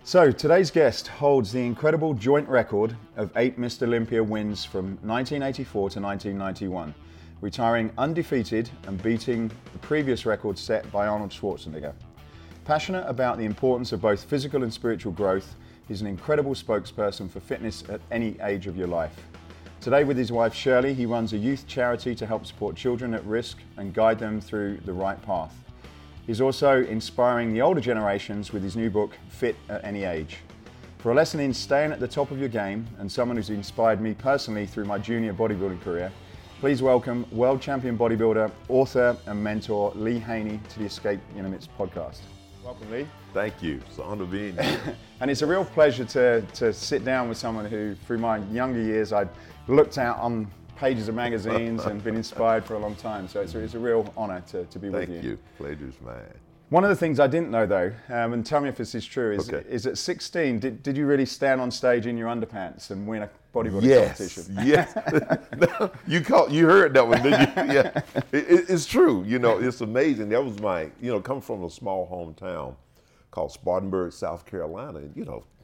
So today's guest holds the incredible joint record of 8 Mr. Olympia wins from 1984 to 1991, retiring undefeated and beating the previous record set by Arnold Schwarzenegger. Passionate about the importance of both physical and spiritual growth, he's an incredible spokesperson for fitness at any age of your life. Today with his wife Shirley, he runs a youth charity to help support children at risk and guide them through the right path. He's also inspiring the older generations with his new book, Fit at Any Age. For a lesson in staying at the top of your game and someone who's inspired me personally through my junior bodybuilding career, please welcome world champion bodybuilder, author and mentor Lee Haney to the Escape Your Limits podcast. Welcome, Lee. Thank you. It's an honor being here. And it's a real pleasure to sit down with someone who, through my younger years, I'd looked at on pages of magazines and been inspired for a long time. So it's a real honor to be with you. Thank you. Pleasure's mine. One of the things I didn't know though, and tell me if this is true, is at 16, did you really stand on stage in your underpants and win a bodybuilding competition? Yes. You heard that one, didn't you? Yeah. It's true. You know, it's amazing. That was my, come from a small hometown called Spartanburg, South Carolina. And,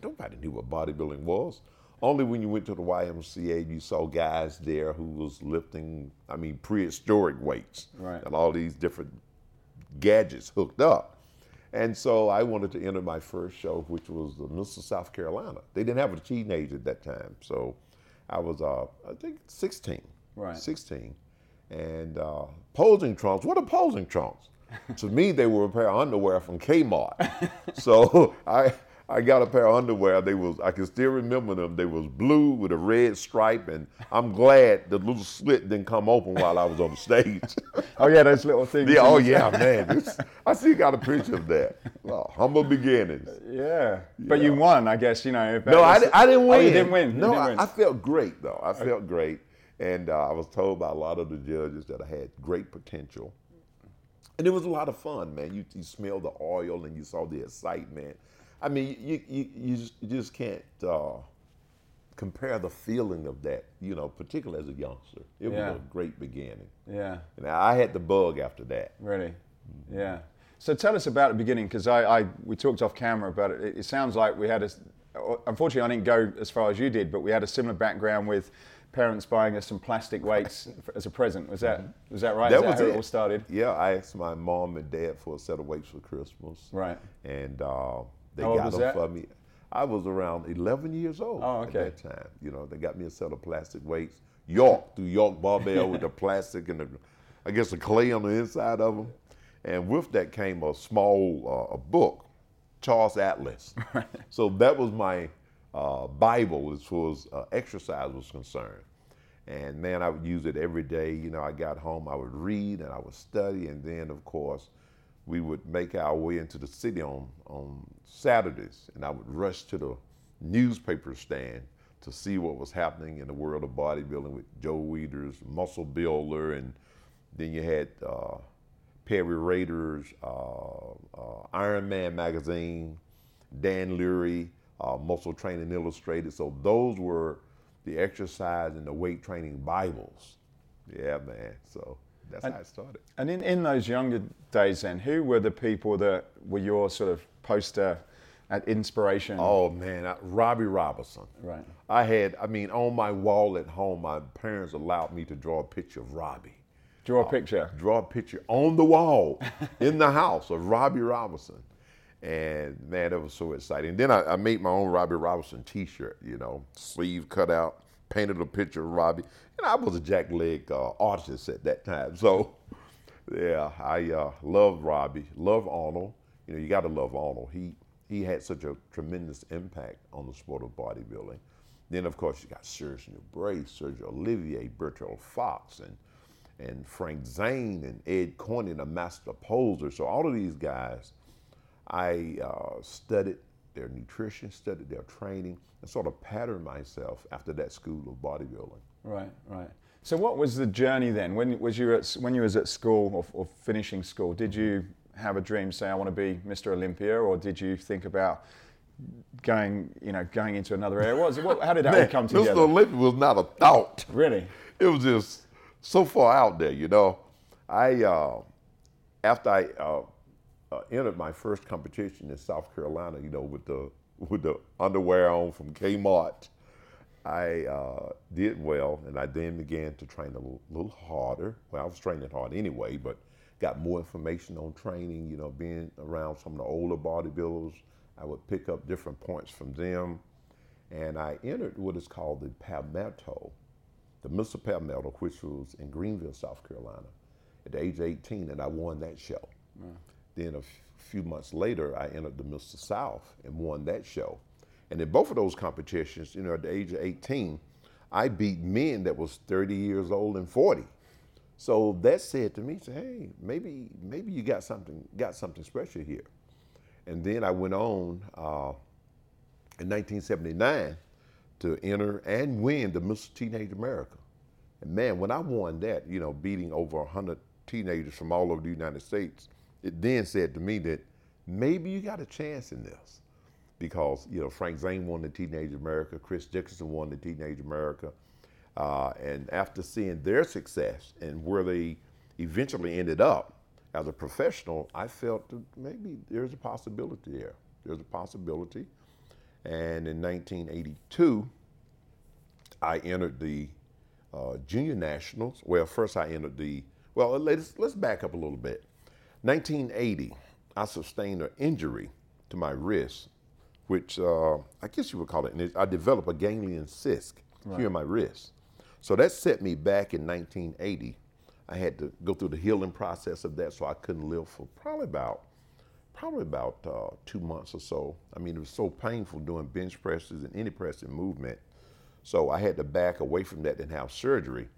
nobody knew what bodybuilding was. Only when you went to the YMCA, you saw guys there who was lifting, prehistoric weights. Right. And all these different gadgets hooked up. And so I wanted to enter my first show, which was the Mr. South Carolina. They didn't have a teenager at that time. So I was, I think, 16. Right. 16. And posing trunks. What are posing trunks? To me, they were a pair of underwear from Kmart. So I got a pair of underwear. I can still remember them. They was blue with a red stripe, and I'm glad the little slit didn't come open while I was on the stage. Oh yeah, those little things. Yeah, oh yeah, man. I still got a picture of that. Well, humble beginnings. Yeah, but you won, I guess. No, I didn't win. Oh, you didn't win. No, I felt great though. I felt great, and I was told by a lot of the judges that I had great potential, and it was a lot of fun, man. You smelled the oil and you saw the excitement. I mean, you just can't compare the feeling of that, particularly as a youngster. It was a great beginning. Yeah. And I had the bug after that. Really? Yeah. So tell us about the beginning, because we talked off camera about it. It sounds like we had unfortunately I didn't go as far as you did, but we had a similar background with parents buying us some plastic weights as a present. Was that right? That was how it all started? Yeah, I asked my mom and dad for a set of weights for Christmas. Right. And they How old got was them that? for me. I was around 11 years old at that time. They got me a set of plastic weights. York barbell with the plastic and the clay on the inside of them. And with that came a small a book, Charles Atlas. Right. So that was my Bible as far as exercise was concerned. And man, I would use it every day. I got home, I would read and I would study, and then of course, we would make our way into the city on Saturdays, and I would rush to the newspaper stand to see what was happening in the world of bodybuilding with Joe Weider's Muscle Builder, and then you had Perry Rader's Iron Man magazine, Dan Leary, Muscle Training Illustrated. So those were the exercise and the weight training Bibles. Yeah, man. So that's how it started. And in those younger days then, who were the people that were your sort of poster at inspiration? Oh man, Robbie Robertson. Right. On my wall at home, my parents allowed me to draw a picture of Robbie. Draw a picture? Draw a picture on the wall in the house of Robbie Robertson. And man, that was so exciting. Then I made my own Robbie Robertson t-shirt, sleeve cut out, painted a picture of Robbie. And I was a jackleg artist at that time. So yeah, I love Robbie, love Arnold. You got to love Arnold. He had such a tremendous impact on the sport of bodybuilding. Then of course you got Serge Nubret, Sergio Olivier, Bertrand Fox, and Frank Zane and Ed Corney, the master poser. So all of these guys, I studied their nutrition, studied their training, and sort of patterned myself after that school of bodybuilding. Right. So what was the journey then? When you was at school or finishing school, did you have a dream, say I want to be Mr. Olympia, or did you think about going into another area? How did that all come together? Mr. Olympia was not a thought. Really? It was just so far out there, After I entered my first competition in South Carolina, with the with the underwear on from Kmart. I did well, and I then began to train a little harder. Well, I was training hard anyway, but got more information on training, you know, being around some of the older bodybuilders. I would pick up different points from them. And I entered what is called the Palmetto, the Mr. Palmetto, which was in Greenville, South Carolina, at the age of 18, and I won that show. Wow. Then a few months later, I entered the Mr. South and won that show. And in both of those competitions, you know, at the age of 18, I beat men that was 30 years old and 40. So that said to me, hey, maybe you got something special here. And then I went on in 1979 to enter and win the Mr. Teenage America. And man, when I won that, you know, beating over 100 teenagers from all over the United States, it then said to me that maybe you got a chance in this. Because, you know, Frank Zane won the Teenage America, Chris Dickerson won the Teenage America. And after seeing their success and where they eventually ended up as a professional, I felt that maybe there's a possibility there. There's a possibility. And in 1982, I entered the Junior Nationals. Well, first I entered let's back up a little bit. 1980, I sustained an injury to my wrist, which I guess you would call it. I developed a ganglion cyst here in my wrist. So that set me back in 1980. I had to go through the healing process of that, so I couldn't live for probably about 2 months or so. I mean, it was so painful doing bench presses and any pressing movement. So I had to back away from that and have surgery.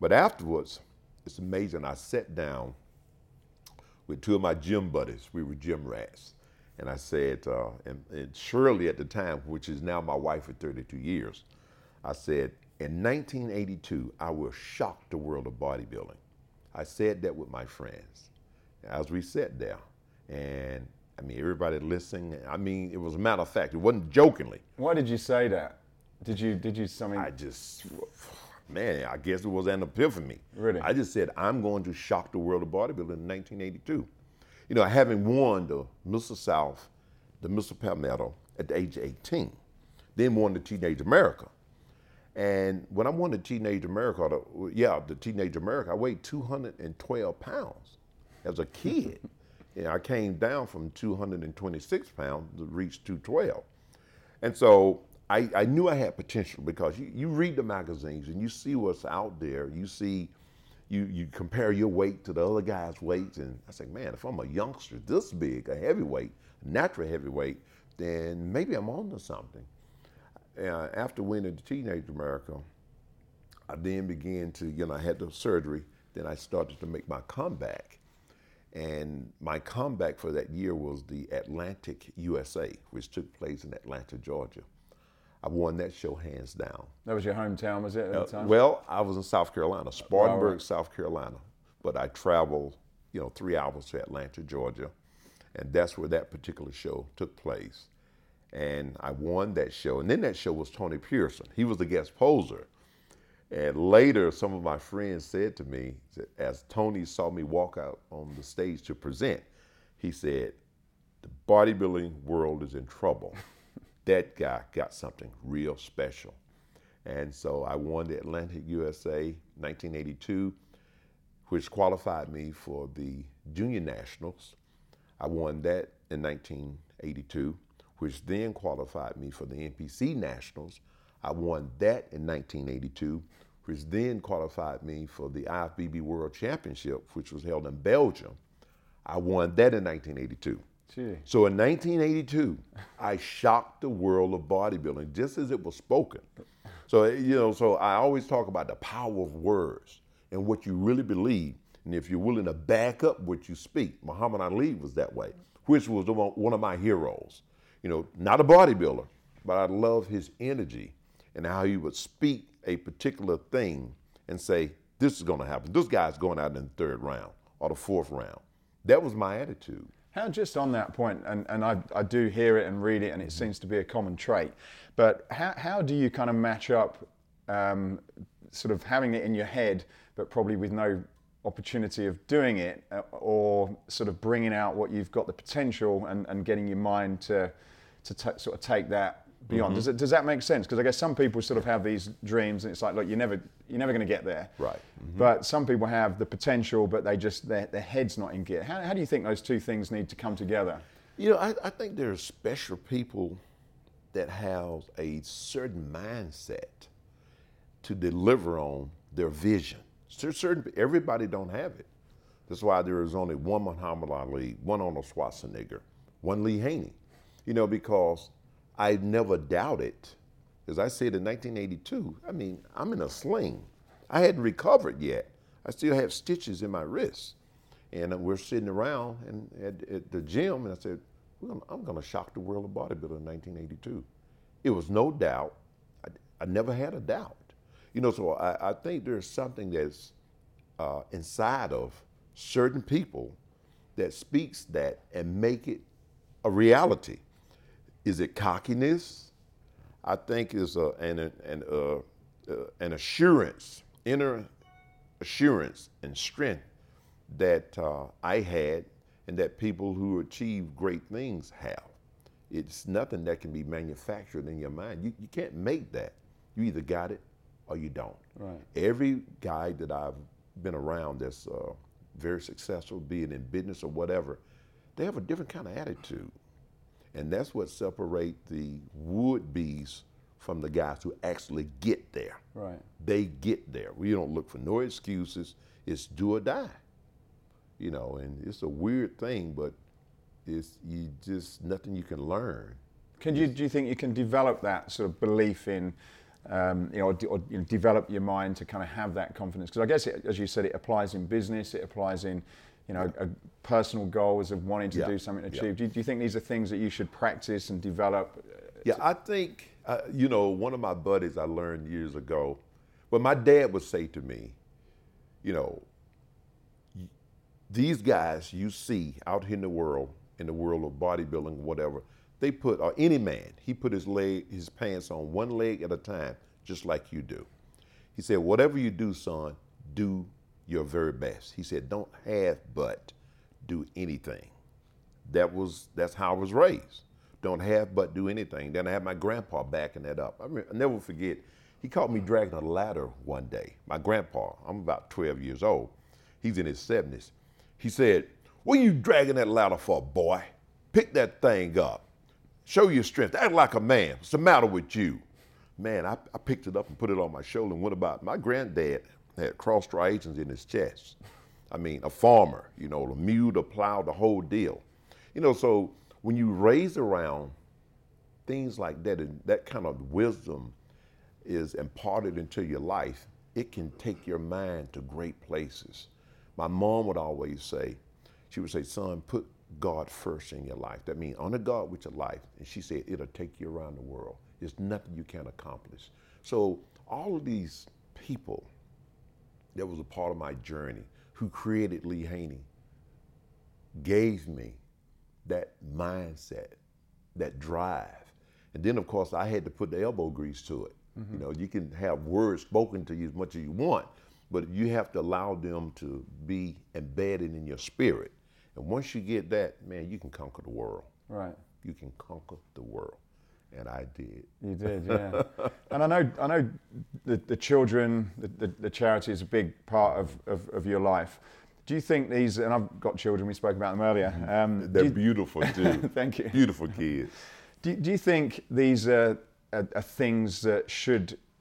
But afterwards, it's amazing. I sat down with two of my gym buddies. We were gym rats. And I said, and Shirley at the time, which is now my wife for 32 years, I said, in 1982, I will shock the world of bodybuilding. I said that with my friends as we sat there. And I mean, everybody listening, I mean, it was a matter of fact, it wasn't jokingly. Why did you say that? Did you something? I guess it was an epiphany. Really? I just said, I'm going to shock the world of bodybuilding in 1982. You know, having won the Mr. South, the Mr. Palmetto at the age of 18, then won the Teenage America. And when I won the Teenage America, the Teenage America, I weighed 212 pounds as a kid. And I came down from 226 pounds to reach 212. And so I knew I had potential because you read the magazines and you see what's out there. You see, you compare your weight to the other guy's weights. And I say, man, if I'm a youngster this big, a heavyweight, natural heavyweight, then maybe I'm on to something. After winning the Teenage America, I then began to, I had the surgery. Then I started to make my comeback. And my comeback for that year was the Atlantic USA, which took place in Atlanta, Georgia. I won that show hands down. That was your hometown, was it, at the time? Well, I was in South Carolina, Spartanburg, South Carolina. But I traveled, 3 hours to Atlanta, Georgia. And that's where that particular show took place. And I won that show. And then that show was Tony Pearson. He was the guest poser. And later, some of my friends said to me, as Tony saw me walk out on the stage to present, he said, the bodybuilding world is in trouble. That guy got something real special. And so I won the Atlantic USA 1982, which qualified me for the Junior Nationals. I won that in 1982, which then qualified me for the NPC Nationals. I won that in 1982, which then qualified me for the IFBB World Championship, which was held in Belgium. I won that in 1982. Gee. So in 1982, I shocked the world of bodybuilding, just as it was spoken. So, so I always talk about the power of words and what you really believe, and if you're willing to back up what you speak. Muhammad Ali was that way, which was one of my heroes. Not a bodybuilder, but I love his energy and how he would speak a particular thing and say, this is going to happen. This guy's going out in the third round or the fourth round. That was my attitude. How, just on that point, and I do hear it and read it, and it seems to be a common trait, but how do you kind of match up sort of having it in your head, but probably with no opportunity of doing it, or sort of bringing out what you've got the potential and getting your mind to sort of take that beyond. Does that make sense? Because I guess some people sort of have these dreams, and it's like, look, you're never going to get there. Right. But some people have the potential, but they just their head's not in gear. How do you think those two things need to come together? You know, I think there are special people that have a certain mindset to deliver on their vision. Everybody don't have it. That's why there is only one Muhammad Ali, one Arnold Schwarzenegger, one Lee Haney. You know, because I never doubted, as I said in 1982, I mean, I'm in a sling. I hadn't recovered yet. I still have stitches in my wrists. And we're sitting around at the gym, and I said, I'm gonna shock the world of bodybuilding in 1982. It was no doubt. I never had a doubt. You know, so I think there's something that's inside of certain people that speaks that and make it a reality. Is it cockiness? I think is an assurance, inner assurance and strength that I had and that people who achieve great things have. It's nothing that can be manufactured in your mind. You can't make that. You either got it or you don't. Right. Every guy that I've been around that's very successful, be it in business or whatever, they have a different kind of attitude. And that's what separates the would-be's from the guys who actually get there. Right. They get there. We don't look for no excuses. It's do or die. You know, and it's a weird thing, but it's nothing you can learn. Do you think you can develop that sort of belief in, or develop your mind to kind of have that confidence? Because I guess, as you said, it applies in business, it applies in, personal goals of wanting to do something to achieve. Do you think these are things that you should practice and develop? Yeah, I think, one of my buddies I learned years ago, but my dad would say to me, these guys you see out here in the world of bodybuilding, whatever, they put, or any man, he put his pants on one leg at a time, just like you do. He said, whatever you do, son, do your very best. He said, don't have but do anything. That's how I was raised. Don't have but do anything. Then I had my grandpa backing that up. I'll never forget, he caught me dragging a ladder one day. My grandpa, I'm about 12 years old. He's in his 70s. He said, what are you dragging that ladder for, boy? Pick that thing up. Show your strength. Act like a man. What's the matter with you? Man, I picked it up and put it on my shoulder and went about. My granddad had cross striations in his chest. I mean, a farmer, the mule, the plow, the whole deal. So when you raise around things like that, and that kind of wisdom is imparted into your life, it can take your mind to great places. My mom would always say, she would say, son, put God first in your life. That means honor God with your life. And she said, it'll take you around the world. There's nothing you can't accomplish. So all of these people that was a part of my journey who created Lee Haney gave me that mindset, that drive. And then, of course, I had to put the elbow grease to it. Mm-hmm. You can have words spoken to you as much as you want, but you have to allow them to be embedded in your spirit. And once you get that, man, you can conquer the world. Right. You can conquer the world. And I did. You did, yeah. And I know the children, the charity is a big part of your life. Do you think these, and I've got children, we spoke about them earlier. They're beautiful too. Thank you. Beautiful kids. Do you think these are things that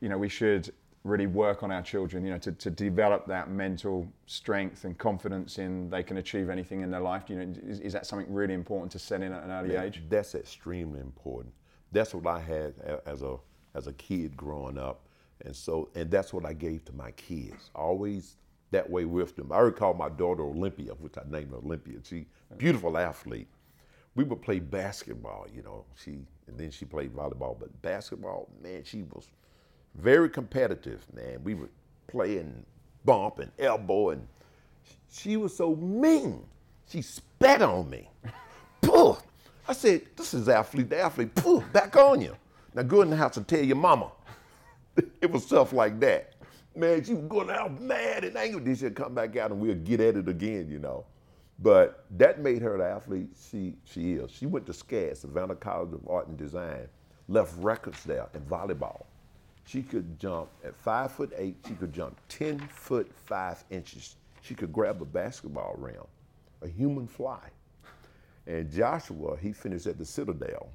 we should really work on our children, to develop that mental strength and confidence in they can achieve anything in their life? Is that something really important to set in at an early age? That's extremely important. That's what I had as a kid growing up, and that's what I gave to my kids. Always that way with them. I recall my daughter Olympia, which I named Olympia. She beautiful athlete. We would play basketball, and then she played volleyball, but basketball, man, she was very competitive, man. We would play and bump and elbow, and she was so mean. She spat on me. Poof. I said, this is the athlete, poof, back on you. Now go in the house and tell your mama. It was stuff like that. Man, she was going out mad and angry. Then she'd come back out and we'll get at it again, But that made her the athlete she is. She went to SCAD, Savannah College of Art and Design, left records there in volleyball. She could jump at 5'8", she could jump 10 foot 5 inches. She could grab a basketball rim, a human fly. And Joshua, he finished at the Citadel,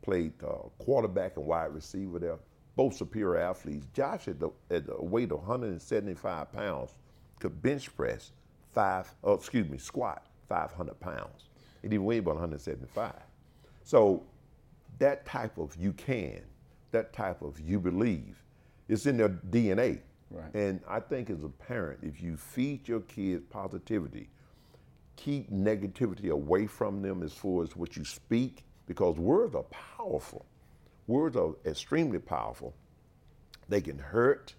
played quarterback and wide receiver there, both superior athletes. Josh at the weight of 175 pounds could bench press squat 500 pounds. He didn't weigh about 175. So that type of you can, that type of you believe, it's in their DNA. Right. And I think as a parent, if you feed your kids positivity, keep negativity away from them as far as what you speak, because words are powerful. Words are extremely powerful. They can hurt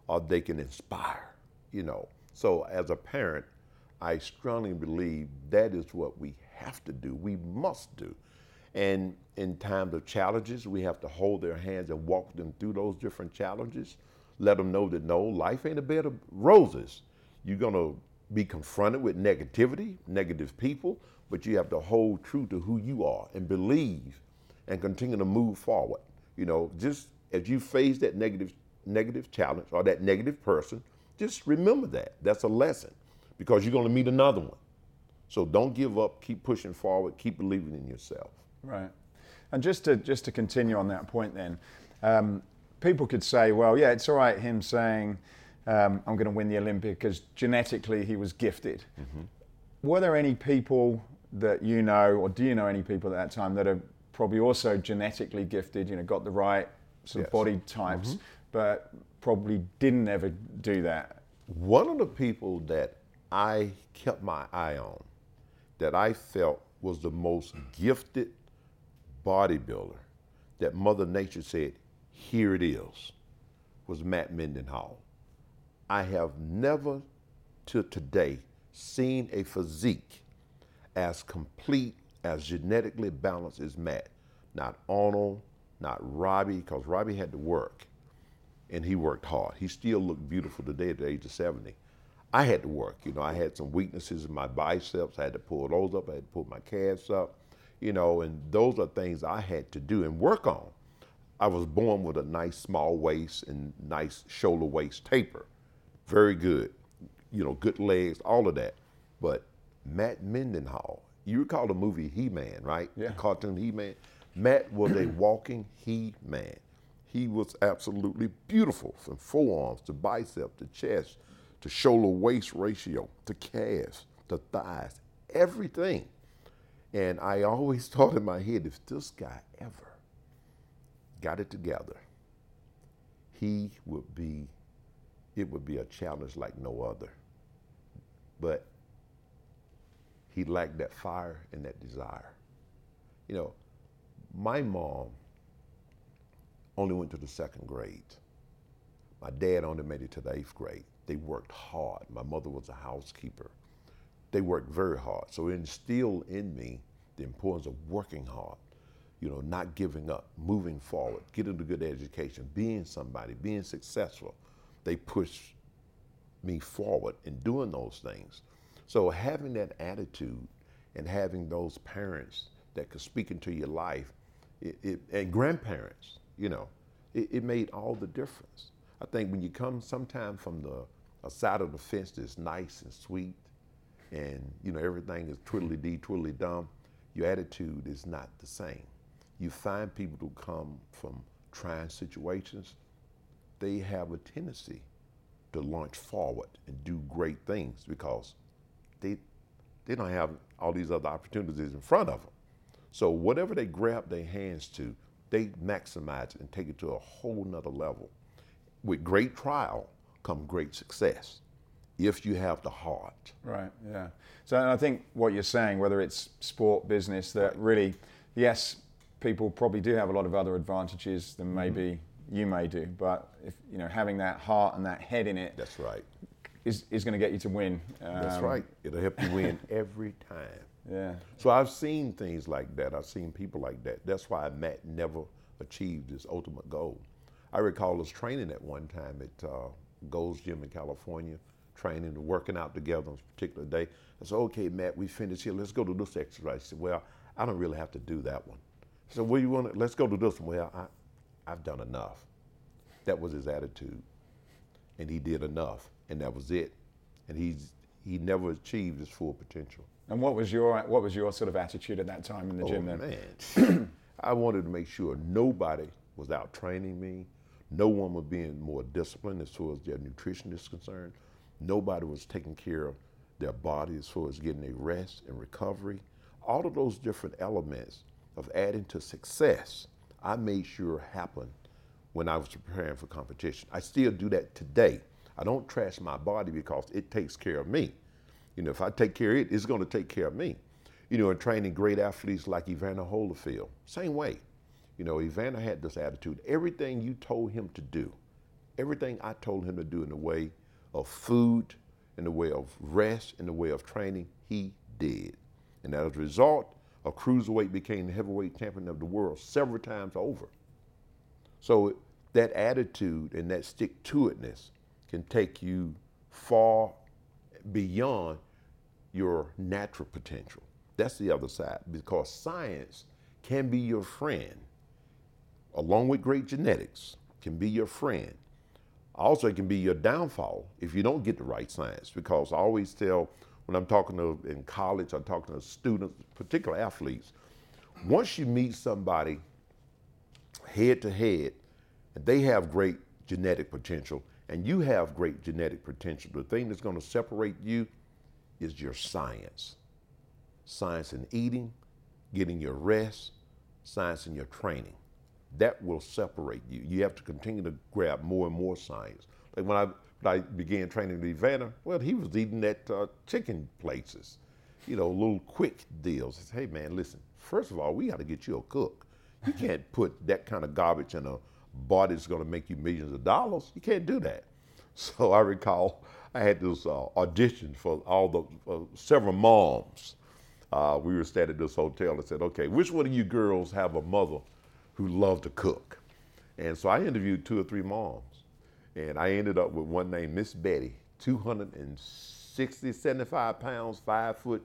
or they can inspire, you know. So as a parent, I strongly believe that is what we have to do, we must do. And in times of challenges, we have to hold their hands and walk them through those different challenges. Let them know that no, life ain't a bed of roses. You're gonna be confronted with negativity, negative people, but you have to hold true to who you are and believe and continue to move forward. You know, just as you face that negative challenge or that negative person, just remember that. That's a lesson, because you're gonna meet another one. So don't give up, keep pushing forward, keep believing in yourself. Right. And just to continue on that point then, people could say, well, yeah, it's all right him saying, I'm going to win the Olympia because genetically he was gifted. Mm-hmm. Were there any people that you know, or do you know any people at that time that are probably also genetically gifted, you know, got the right sort of body types, mm-hmm. but probably didn't ever do that? One of the people that I kept my eye on, that I felt was the most gifted bodybuilder, that Mother Nature said, here it is, was Matt Mendenhall. I have never to today seen a physique as complete, as genetically balanced as Matt. Not Arnold, not Robbie, because Robbie had to work, and he worked hard. He still looked beautiful today at the age of 70. I had to work, you know, I had some weaknesses in my biceps. I had to pull those up, I had to pull my calves up, you know, and those are things I had to do and work on. I was born with a nice small waist and nice shoulder waist taper. Very good, you know, good legs, all of that. But Matt Mendenhall, you recall the movie He-Man, right? Yeah. The cartoon He-Man. Matt was a walking He-Man. He was absolutely beautiful, from forearms to bicep to chest to shoulder waist ratio to calves to thighs, everything. And I always thought in my head, if this guy ever got it together, it would be a challenge like no other. But he lacked that fire and that desire. You know, my mom only went to the 2nd grade. My dad only made it to the 8th grade. They worked hard. My mother was a housekeeper. They worked very hard. So it instilled in me the importance of working hard, you know, not giving up, moving forward, getting a good education, being somebody, being successful. They pushed me forward in doing those things. So having that attitude and having those parents that could speak into your life, and grandparents, you know, it made all the difference. I think when you come sometime from a side of the fence that's nice and sweet, and you know everything is twiddly-dee, twiddly-dum, your attitude is not the same. You find people who come from trying situations, they have a tendency to launch forward and do great things because they don't have all these other opportunities in front of them. So whatever they grab their hands to, they maximize it and take it to a whole nother level. With great trial come great success, if you have the heart. Right, yeah. So I think what you're saying, whether it's sport, business, that really, yes, people probably do have a lot of other advantages than maybe you may do, but if you know, having that heart and that head in it, that's right, is going to get you to win. That's right. It'll help you win every time. Yeah. So I've seen things like that. I've seen people like that. That's why Matt never achieved his ultimate goal. I recall us training at one time at Gold's Gym in California, training and working out together on a particular day. I said, okay, Matt, we finished here. Let's go to this exercise. He said, well, I don't really have to do that one. I said, well, you want to, let's go to this one. Well, I've done enough. That was his attitude. And he did enough, and that was it. And he never achieved his full potential. And what was your sort of attitude at that time in the gym then? Man, I wanted to make sure nobody was out training me. No one was being more disciplined as far as their nutrition is concerned. Nobody was taking care of their body as far as getting a rest and recovery. All of those different elements of adding to success, I made sure happened when I was preparing for competition. I still do that today. I don't trash my body because it takes care of me. You know, if I take care of it, it's going to take care of me. You know, in training great athletes like Evander Holyfield, same way. You know, Evander had this attitude. Everything you told him to do, everything I told him to do in the way of food, in the way of rest, in the way of training, he did. And as a result, a cruiserweight became the heavyweight champion of the world several times over. So that attitude and that stick-to-itness can take you far beyond your natural potential. That's the other side, because science can be your friend, along with great genetics, can be your friend. Also, it can be your downfall if you don't get the right science, because I always tell, when I'm talking to, in college, I'm talking to students, particularly athletes, once you meet somebody head to head, and they have great genetic potential, and you have great genetic potential, the thing that's going to separate you is your science. Science in eating, getting your rest, science in your training. That will separate you. You have to continue to grab more and more science. Like when I began training with Evander, well, he was eating at chicken places, you know, little quick deals. I said, hey man, listen, first of all, we got to get you a cook. You can't put that kind of garbage in a body that's going to make you millions of dollars. You can't do that. So I recall I had this audition for all the several moms. We were staying at this hotel and said, okay, which one of you girls have a mother who loved to cook? And so I interviewed 2 or 3 moms. And I ended up with one named Miss Betty, 260, 75 pounds, 5'0".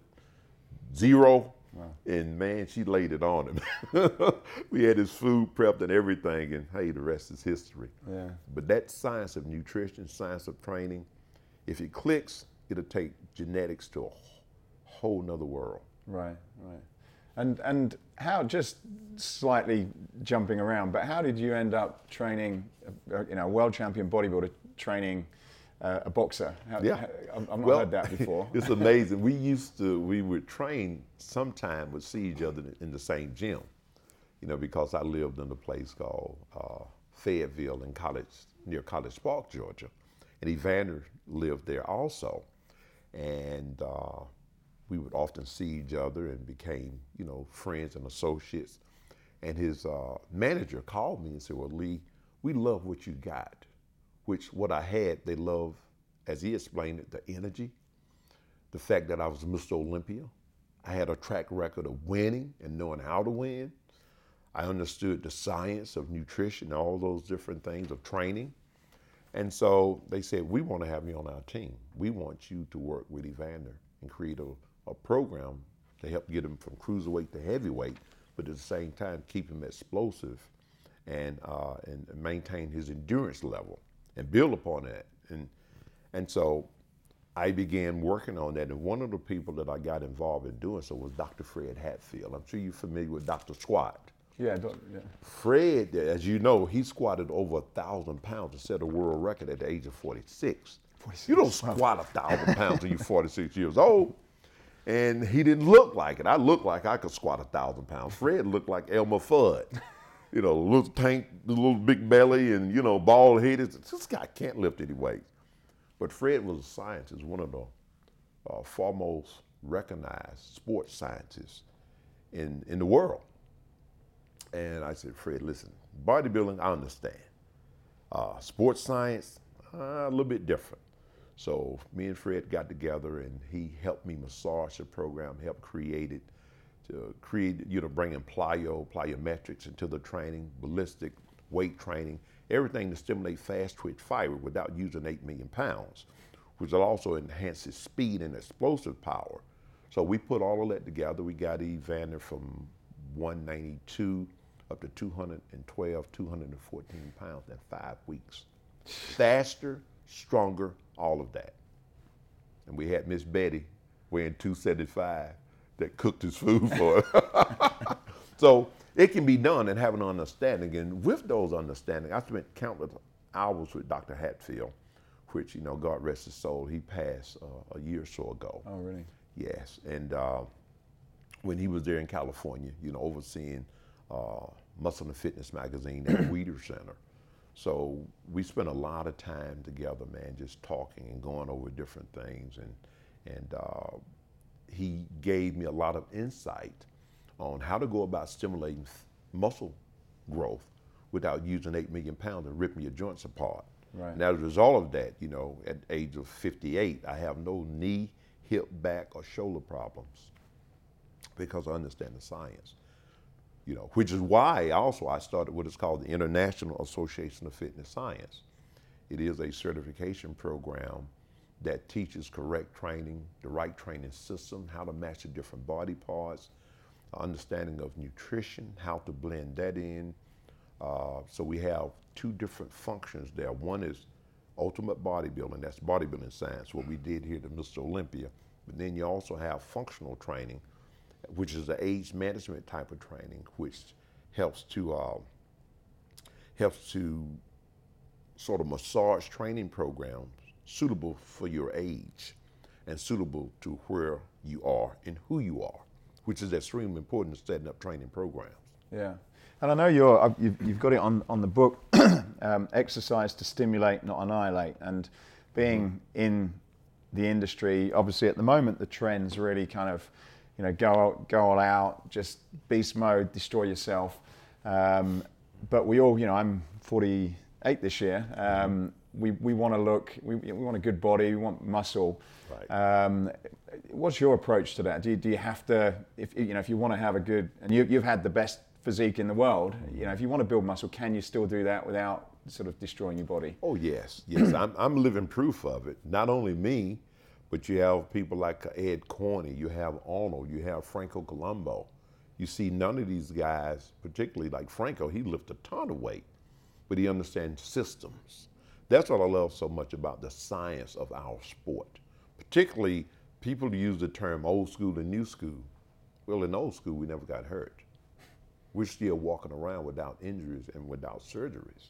Wow. And man, she laid it on him. We had his food prepped and everything, and hey, the rest is history. Yeah. But that science of nutrition, science of training, if it clicks, it'll take genetics to a whole nother world. Right, right. And how, just slightly jumping around, but how did you end up training, a world champion bodybuilder training a boxer? I've not heard that before. It's amazing. We would train sometime, would see each other in the same gym, because I lived in a place called Fayetteville near College Park, Georgia. And Evander lived there also. And we would often see each other and became, friends and associates. And his manager called me and said, well, Lee, we love what you got. Which what I had, they loved, as he explained it, the energy, the fact that I was Mr. Olympia. I had a track record of winning and knowing how to win. I understood the science of nutrition, all those different things of training. And so they said, we want to have you on our team. We want you to work with Evander and create a program to help get him from cruiserweight to heavyweight, but at the same time, keep him explosive and maintain his endurance level and build upon that. And so I began working on that. And one of the people that I got involved in doing so was Dr. Fred Hatfield. I'm sure you're familiar with Dr. Squat. Yeah. Fred, as you know, he squatted over 1,000 pounds to set a world record at the age of 46. You don't squat 1,000 pounds when you're 46 years old. And he didn't look like it. I looked like I could squat 1,000 pounds. Fred looked like Elmer Fudd. Little tank, the little big belly and, bald headed. This guy can't lift any weights. But Fred was a scientist, one of the foremost recognized sports scientists in the world. And I said, Fred, listen, bodybuilding, I understand. Sports science, a little bit different. So me and Fred got together and he helped me massage the program, helped create it, bringing plyometrics into the training, ballistic weight training, everything to stimulate fast twitch fiber without using 8 million pounds. which will also enhance his speed and explosive power. So we put all of that together. We got Evander from 192 up to 212, 214 pounds in 5 weeks. Faster, stronger, all of that. And we had Miss Betty weighing 275 that cooked his food for us. So it can be done and have an understanding. And with those understanding, I spent countless hours with Dr. Hatfield, which, God rest his soul, he passed a year or so ago. Oh, really? Yes. And when he was there in California, overseeing Muscle and Fitness magazine at Weeder Center. So we spent a lot of time together, man, just talking and going over different things. And he gave me a lot of insight on how to go about stimulating muscle growth without using 8 million pounds and ripping your joints apart. Right. And as a result of that, at the age of 58, I have no knee, hip, back, or shoulder problems because I understand the science. Which is why I started what is called the International Association of Fitness Science. It is a certification program that teaches correct training, the right training system, how to match the different body parts, understanding of nutrition, how to blend that in. So we have 2 different functions there. One is ultimate bodybuilding, that's bodybuilding science, what we did here at Mr. Olympia. But then you also have functional training, which is the age management type of training, which helps to sort of massage training programs suitable for your age and suitable to where you are and who you are, which is extremely important in setting up training programs. Yeah, and I know you've got it on the book, exercise to stimulate, not annihilate, and being in the industry, obviously at the moment the trend's really kind of, go all out, just beast mode, destroy yourself. But we all, I'm 48 this year. We want to look, we want a good body, we want muscle. Right. What's your approach to that? Do you have to, if you want to have a good, and you've had the best physique in the world, if you want to build muscle, can you still do that without sort of destroying your body? Oh yes. I'm living proof of it. Not only me, but you have people like Ed Corney, you have Arnold, you have Franco Colombo. You see none of these guys, particularly like Franco, he lifts a ton of weight, but he understands systems. That's what I love so much about the science of our sport. Particularly, people use the term old school and new school. Well, in old school, we never got hurt. We're still walking around without injuries and without surgeries.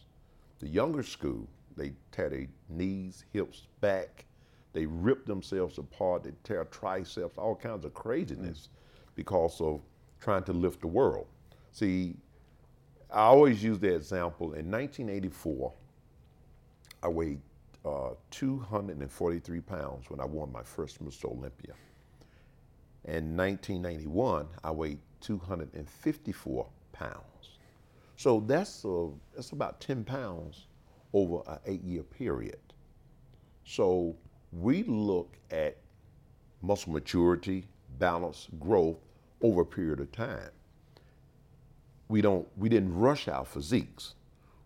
The younger school, they tear their knees, hips, back, they rip themselves apart, they tear triceps, all kinds of craziness because of trying to lift the world. See, I always use the example, in 1984, I weighed 243 pounds when I won my first Mr. Olympia. In 1991, I weighed 254 pounds. So that's about 10 pounds over an 8-year period. So we look at muscle maturity, balance, growth over a period of time. We didn't rush our physiques.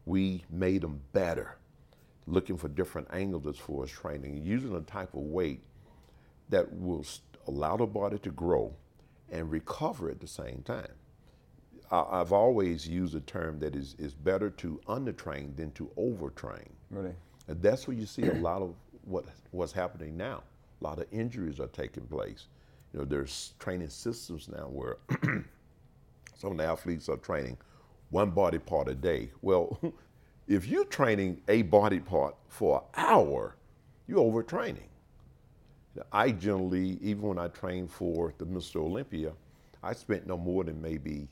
We made them better, looking for different angles as far as training, using a type of weight that will allow the body to grow and recover at the same time. I've always used a term that is better to undertrain than to overtrain. Really? And that's where you see a lot of what's happening now. A lot of injuries are taking place. There's training systems now where some of the athletes are training one body part a day. Well, if you're training a body part for an hour, you're overtraining. I generally, even when I trained for the Mr. Olympia, I spent no more than maybe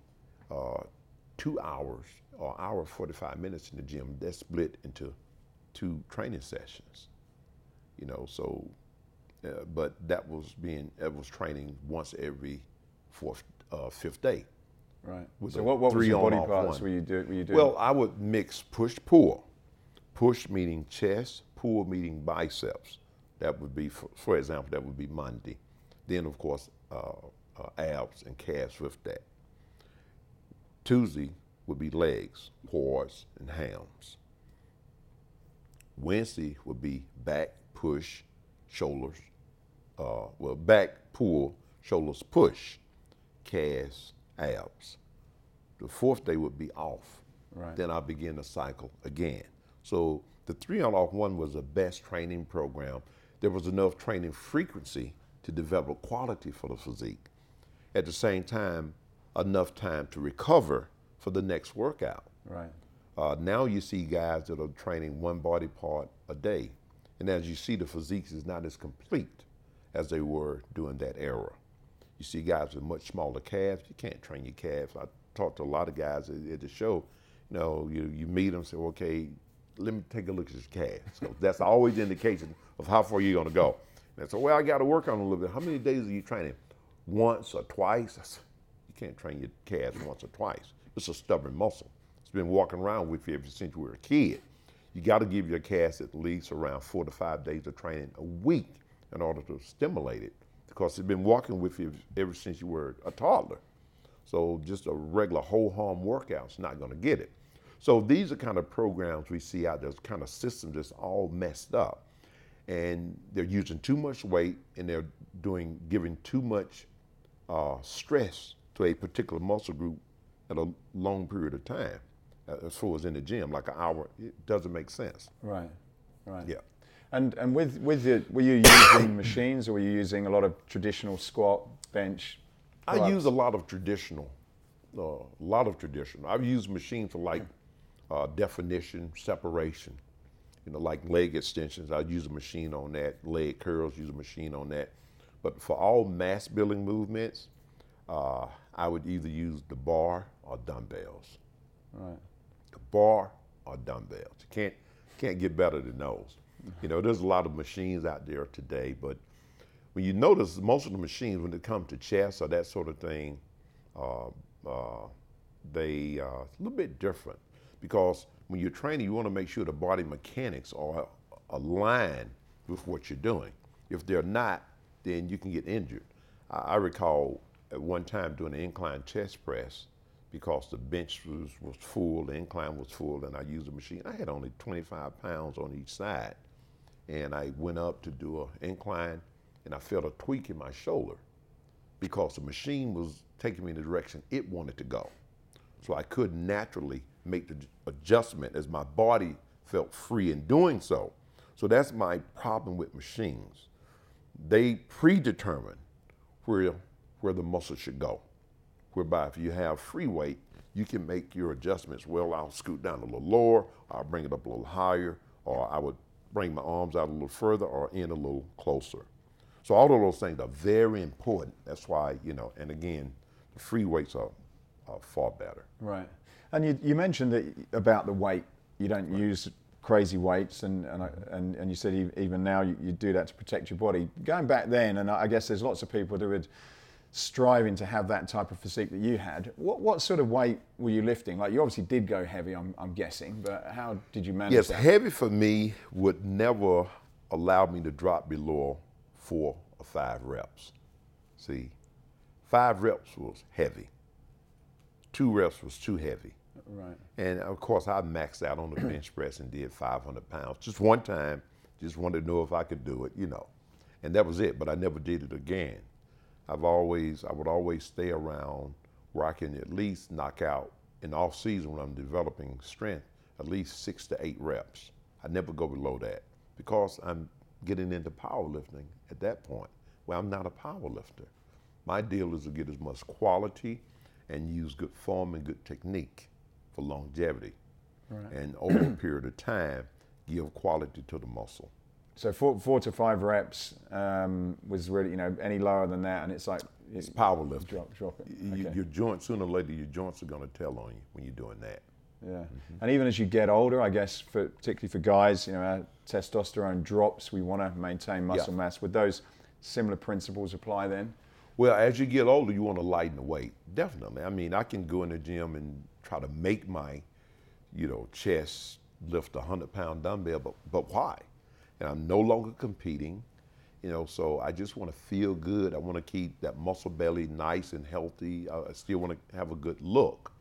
2 hours or hour 45 minutes in the gym. That's split into 2 training sessions. But that was training once every 5th day. Right. So what was your body parts were you doing? Well, I would mix push-pull. Push meaning chest, pull meaning biceps. That would be, for example, that would be Monday. Then, of course, abs and calves with that. Tuesday would be legs, quads, and hams. Wednesday would be back, push, shoulders, back, pull, shoulders, push, calves, abs. The fourth day would be off. Right. Then I begin the cycle again. So the 3 on off 1 was the best training program. There was enough training frequency to develop quality for the physique. At the same time, enough time to recover for the next workout. Right. Now you see guys that are training one body part a day. And as you see, the physiques is not as complete as they were during that era. You see guys with much smaller calves. You can't train your calves. I talked to a lot of guys at the show. You meet them and say, okay, let me take a look at your calves. So that's always the indication of how far you're going to go. And so, well, I got to work on it a little bit. How many days are you training? Once or twice? You can't train your calves once or twice. It's a stubborn muscle. It's been walking around with you ever since you were a kid. You got to give your calves at least around 4 to 5 days of training a week in order to stimulate it, because it's been walking with you ever since you were a toddler. So just a regular whole home workout's not going to get it. So these are kind of programs we see out there, kind of systems that's all messed up. And they're using too much weight, and they're giving too much stress to a particular muscle group at a long period of time. As far as in the gym, like an hour, it doesn't make sense. Right. Yeah. And with it, were you using machines, or were you using a lot of traditional squat, bench? I use a lot of traditional. I've used machines for like definition, separation. Like leg extensions, I use a machine on that. Leg curls, use a machine on that. But for all mass building movements, I would either use the bar or dumbbells. Right. The bar or dumbbells. You can't get better than those. There's a lot of machines out there today, but when you notice most of the machines, when it comes to chest or that sort of thing, they are a little bit different, because when you're training, you want to make sure the body mechanics are aligned with what you're doing. If they're not, then you can get injured. I recall at one time doing an incline chest press, because the bench was full, the incline was full, and I used a machine. I had only 25 pounds on each side, and I went up to do an incline, and I felt a tweak in my shoulder, because the machine was taking me in the direction it wanted to go. So I couldn't naturally make the adjustment as my body felt free in doing so. So that's my problem with machines. They predetermine where the muscle should go, whereby if you have free weight, you can make your adjustments. Well, I'll scoot down a little lower, I'll bring it up a little higher, or I would bring my arms out a little further or in a little closer. So all of those things are very important. That's why, and again, the free weights are far better. Right. And you mentioned that about the weight. You don't use crazy weights, and you said even now you do that to protect your body. Going back then, and I guess there's lots of people that would striving to have that type of physique that you had. What sort of weight were you lifting? Like, you obviously did go heavy, I'm guessing, but how did you manage that? Yes, heavy for me would never allow me to drop below 4 or 5 reps. See, 5 reps was heavy. 2 reps was too heavy. Right. And of course, I maxed out on the bench press and did 500 pounds. Just one time, just wanted to know if I could do it, And that was it, but I never did it again. I would always stay around where I can at least knock out in off season when I'm developing strength, at least 6 to 8 reps. I never go below that, because I'm getting into powerlifting at that point. Well, I'm not a power lifter. My deal is to get as much quality and use good form and good technique for longevity. Right. And over a period of time, give quality to the muscle. So 4 to 5 reps was really, any lower than that, and it's like it's powerlifting. Drop it. Okay. Your joints, sooner or later, your joints are going to tell on you when you're doing that. Yeah. Mm-hmm. And even as you get older, I guess, particularly for guys, our testosterone drops. We want to maintain muscle mass. Would those similar principles apply then? Well, as you get older, you want to lighten the weight. Definitely. I mean, I can go in the gym and try to make my, chest lift a 100-pound dumbbell, but why? And I'm no longer competing, so I just want to feel good. I want to keep that muscle belly nice and healthy. I still want to have a good look.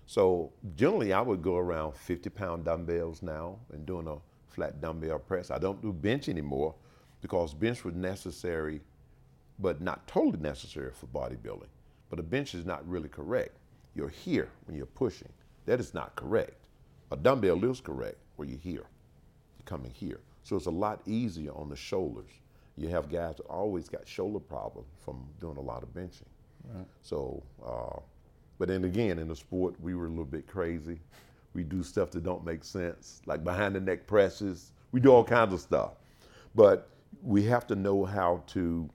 So generally I would go around 50-pound dumbbells now and doing a flat dumbbell press. I don't do bench anymore because bench was necessary, but not totally necessary for bodybuilding. But a bench is not really correct. You're here when you're pushing. That is not correct. A dumbbell is correct where you're here. You're coming here. So it's a lot easier on the shoulders. You have guys that always got shoulder problems from doing a lot of benching. Right. So, but then again, in the sport, we were a little bit crazy. We do stuff that don't make sense, like behind the neck presses. We do all kinds of stuff. But we have to know how to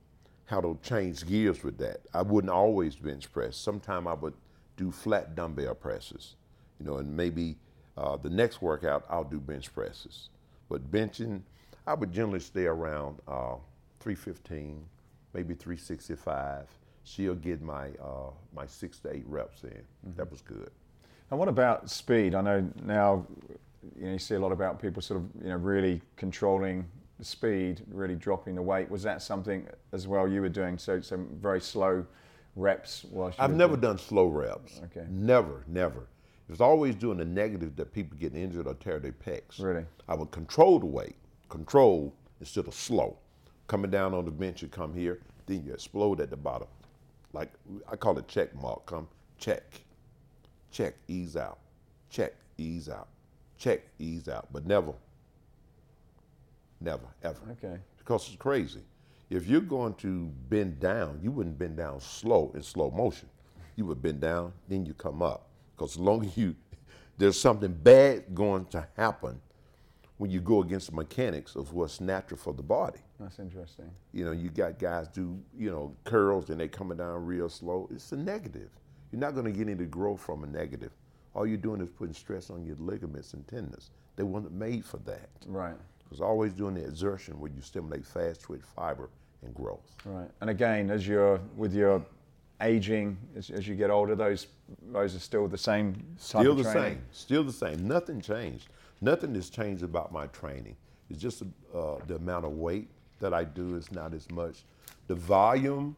change gears with that. I wouldn't always bench press. Sometimes I would do flat dumbbell presses, and maybe the next workout I'll do bench presses. But benching, I would generally stay around 315, maybe 365. Still get my 6 to 8 reps in. Mm-hmm. That was good. And what about speed? I know now you see a lot about people sort of really controlling the speed, really dropping the weight. Was that something as well you were doing? So some very slow reps? I've never done slow reps. Okay. Never. It was always doing the negative that people get injured or tear their pecs. Really? I would control the weight, control instead of slow. Coming down on the bench, you come here, then you explode at the bottom. Like, I call it check mark. Come, check, ease out, check, ease out, check, ease out, but never, ever. Okay. Because it's crazy. If you're going to bend down, you wouldn't bend down slow in slow motion. You would bend down, then you come up. Because as long as there's something bad going to happen when you go against the mechanics of what's natural for the body. That's interesting. You got guys do, curls and they coming down real slow. It's a negative. You're not going to get any growth from a negative. All you're doing is putting stress on your ligaments and tendons. They weren't made for that. Right. It's always doing the exertion where you stimulate fast twitch fiber and growth. Right. And again, with your aging, as you get older, those are still the same type of training? Still the same. Nothing changed. Nothing has changed about my training. It's just the amount of weight that I do is not as much. The volume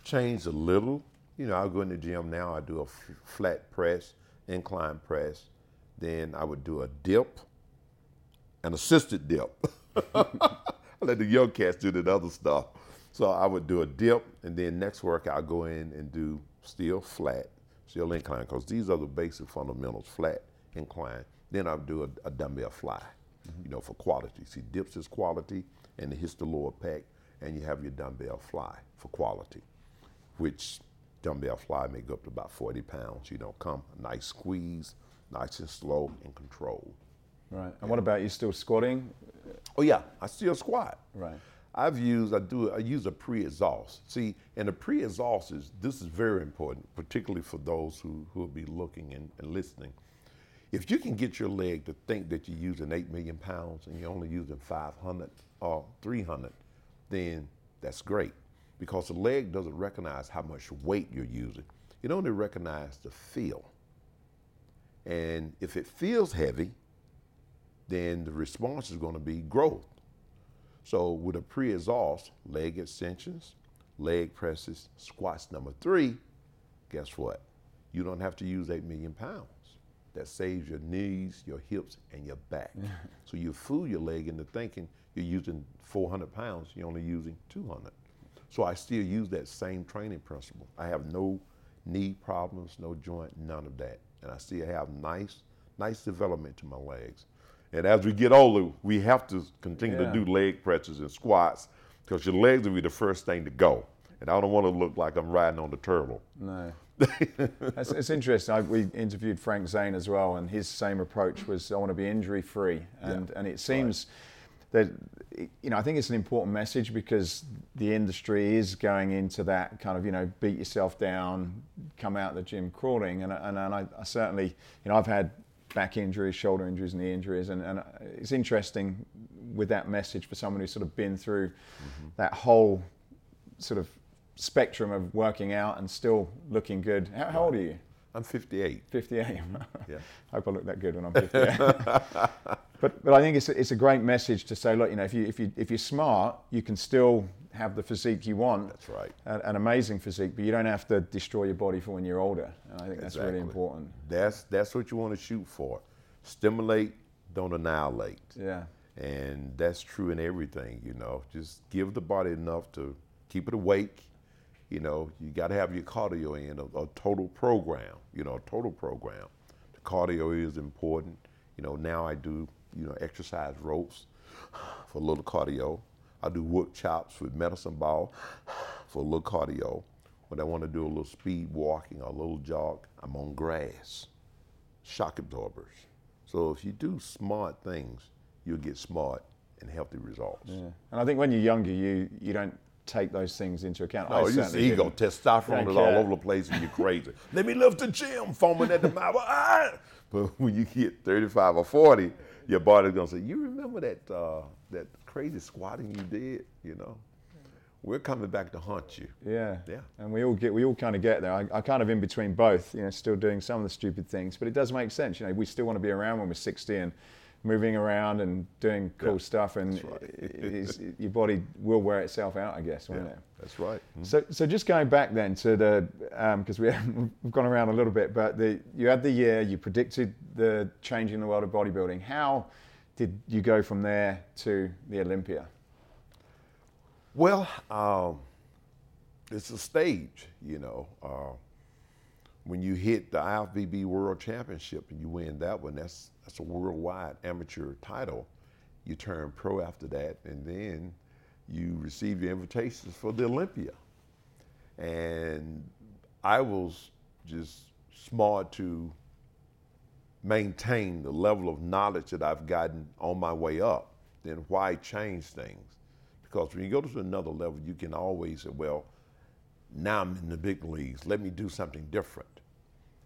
changed a little. I'll go in the gym now, I do a flat press, incline press. Then I would do a dip, an assisted dip. I let the young cats do the other stuff. So I would do a dip, and then next workout I'll go in and do still flat, still incline, because these are the basic fundamentals, flat, incline. Then I'll do a dumbbell fly, for quality. See, dips is quality, and it hits the lower pec, and you have your dumbbell fly for quality, which dumbbell fly may go up to about 40 pounds. Come a nice squeeze, nice and slow and controlled. Right. And what about you still squatting? Oh yeah, I still squat. Right. I use a pre-exhaust. See, and the pre-exhaust this is very important, particularly for those who will be looking and listening. If you can get your leg to think that you're using 8 million pounds and you're only using 500 or 300, then that's great, because the leg doesn't recognize how much weight you're using. It only recognizes the feel. And if it feels heavy, then the response is going to be growth. So with a pre-exhaust, leg extensions, leg presses, squats number 3, guess what? You don't have to use 8 million pounds. That saves your knees, your hips, and your back. So you fool your leg into thinking you're using 400 pounds, you're only using 200. So I still use that same training principle. I have no knee problems, no joint, none of that. And I still have nice development to my legs. And as we get older, we have to continue to do leg presses and squats, because your legs will be the first thing to go. And I don't want to look like I'm riding on the turtle. No. It's interesting. We interviewed Frank Zane as well, and his same approach was, I want to be injury-free. And it seems that, I think it's an important message, because the industry is going into that kind of, beat yourself down, come out the gym crawling. And I certainly, I've had back injuries, shoulder injuries, knee injuries, and it's interesting with that message for someone who's sort of been through that whole sort of spectrum of working out and still looking good. How old are you? I'm 58. 58. Yeah. Hope I look that good when I'm 58. But I think it's a great message to say, look, if you're smart, you can still have the physique you want. That's right. An amazing physique, but you don't have to destroy your body for when you're older. And I think that's really important. That's what you want to shoot for. Stimulate, don't annihilate. Yeah. And that's true in everything, Just give the body enough to keep it awake. You got to have your cardio in, a total program, a total program. The cardio is important. Now I do, exercise ropes for a little cardio. I do wood chops with medicine ball for a little cardio. When I want to do a little speed walking or a little jog, I'm on grass, shock absorbers. So if you do smart things, you'll get smart and healthy results. Yeah. And I think when you're younger, you don't take those things into account. No, it's just ego. Testosterone is all over the place and you're crazy. Let me lift the gym, foaming at the mouth. But when you get 35 or 40, your body's gonna say, you remember that crazy squatting you did, We're coming back to haunt you. Yeah. Yeah. And we all kind of get there. I kind of in between both, still doing some of the stupid things, but it does make sense. We still want to be around when we're 60 and moving around and doing cool stuff, and your body will wear itself out, I guess, won't it? That's right. Mm-hmm. So just going back then to the, because we've gone around a little bit, but you had the year, you predicted the change in the world of bodybuilding. How did you go from there to the Olympia? Well, it's a stage, when you hit the IFBB World Championship and you win that one, that's a worldwide amateur title. You turn pro after that, and then you receive your invitations for the Olympia. And I was just smart to maintain the level of knowledge that I've gotten on my way up. Then why change things? Because when you go to another level, you can always say, well, now I'm in the big leagues, let me do something different.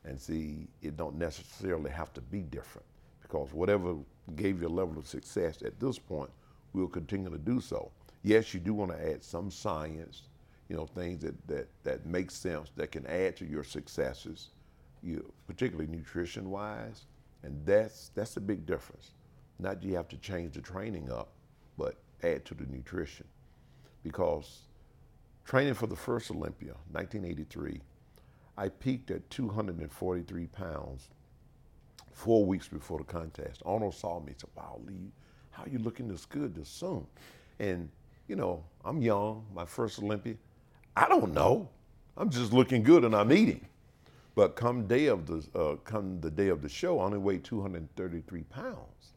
And see, it don't necessarily have to be different, because whatever gave you a level of success at this point, we'll continue to do so. Yes, you do want to add some science, things that make sense, that can add to your successes, particularly nutrition-wise, and that's a big difference. Not you have to change the training up, but add to the nutrition. Because training for the first Olympia, 1983, I peaked at 243 pounds 4 weeks before the contest. Arnold saw me and said, wow, Lee, how are you looking this good this soon? And, I'm young, my first Olympia. I don't know. I'm just looking good and I'm eating. But come the day of the show, I only weighed 233 pounds.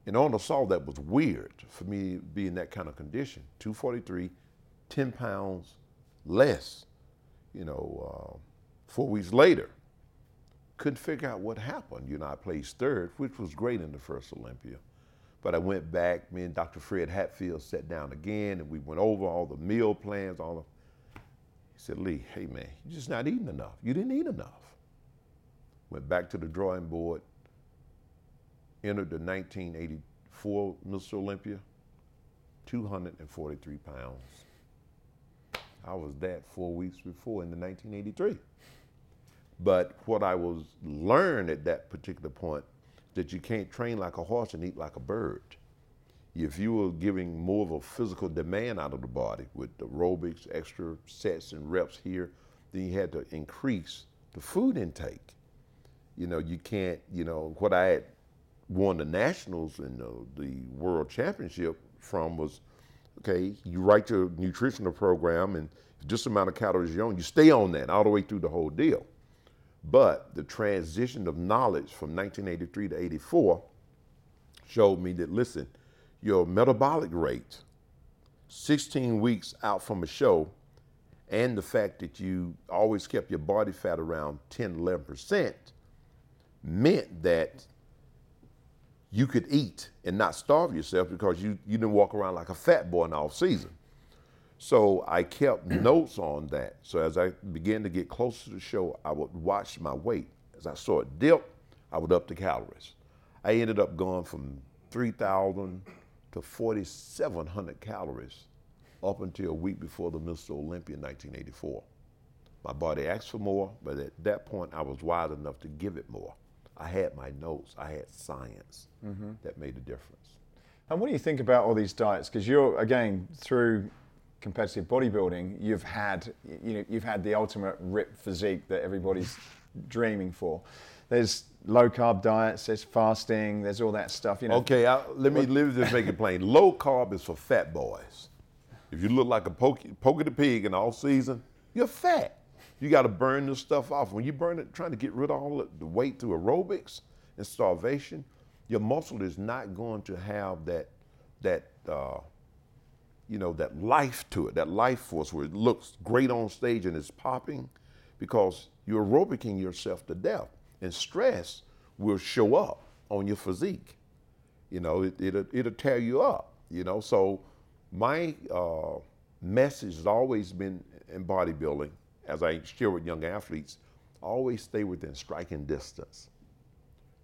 And Arnold saw that was weird for me to be in that kind of condition. 243, 10 pounds less. 4 weeks later, couldn't figure out what happened. I placed third, which was great in the first Olympia. But I went back, me and Dr. Fred Hatfield sat down again, and we went over all the meal plans, He said, Lee, hey man, you're just not eating enough. You didn't eat enough. Went back to the drawing board, entered the 1984 Mr. Olympia, 243 pounds. I was that 4 weeks before in the 1983. But what I was learned at that particular point, that you can't train like a horse and eat like a bird. If you were giving more of a physical demand out of the body with aerobics, extra sets and reps here, then you had to increase the food intake. You can't, what I had won the nationals and the world championship from was, okay, you write your nutritional program and just the amount of calories you're on, you stay on that all the way through the whole deal. But the transition of knowledge from 1983 to 84 showed me that, listen, your metabolic rate, 16 weeks out from a show, and the fact that you always kept your body fat around 10, 11%, meant that you could eat and not starve yourself because you didn't walk around like a fat boy in off season. So I kept notes on that. So as I began to get closer to the show, I would watch my weight. As I saw it dip, I would up the calories. I ended up going from 3,000 to 4,700 calories up until a week before the Mr. Olympia in 1984. My body asked for more, but at that point I was wise enough to give it more. I had my notes, I had science that made a difference. And what do you think about all these diets? Because you're, again, through competitive bodybuilding, you've had the ultimate ripped physique that everybody's dreaming for. there's low carb diets, there's fasting, there's all that stuff. You know. Okay, let me just make it plain. Low carb is for fat boys. If you look like a Pokey the Pig in all season, you're fat. You got to burn this stuff off. When you burn it, trying to get rid of all the weight through aerobics and starvation, your muscle is not going to have that life to it, that life force where it looks great on stage and it's popping, because you're aerobicing yourself to death. And stress will show up on your physique. You know, it'll tear you up. You know, so my message has always been in bodybuilding, as I share with young athletes, always stay within striking distance.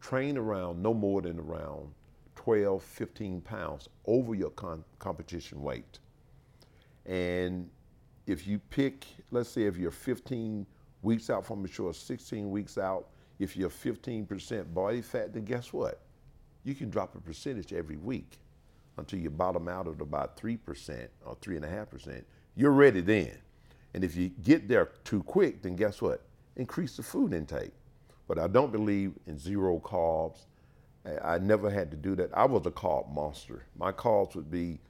Train around no more than around 12, 15 pounds over your competition weight. And if you pick, let's say if you're 15 weeks out from mature, 16 weeks out, if you're 15% body fat, then guess what? You can drop a percentage every week until you bottom out at about 3% or 3.5%. You're ready then. And if you get there too quick, then guess what? Increase the food intake. But I don't believe in zero carbs. I never had to do that. I was a carb monster. My carbs would be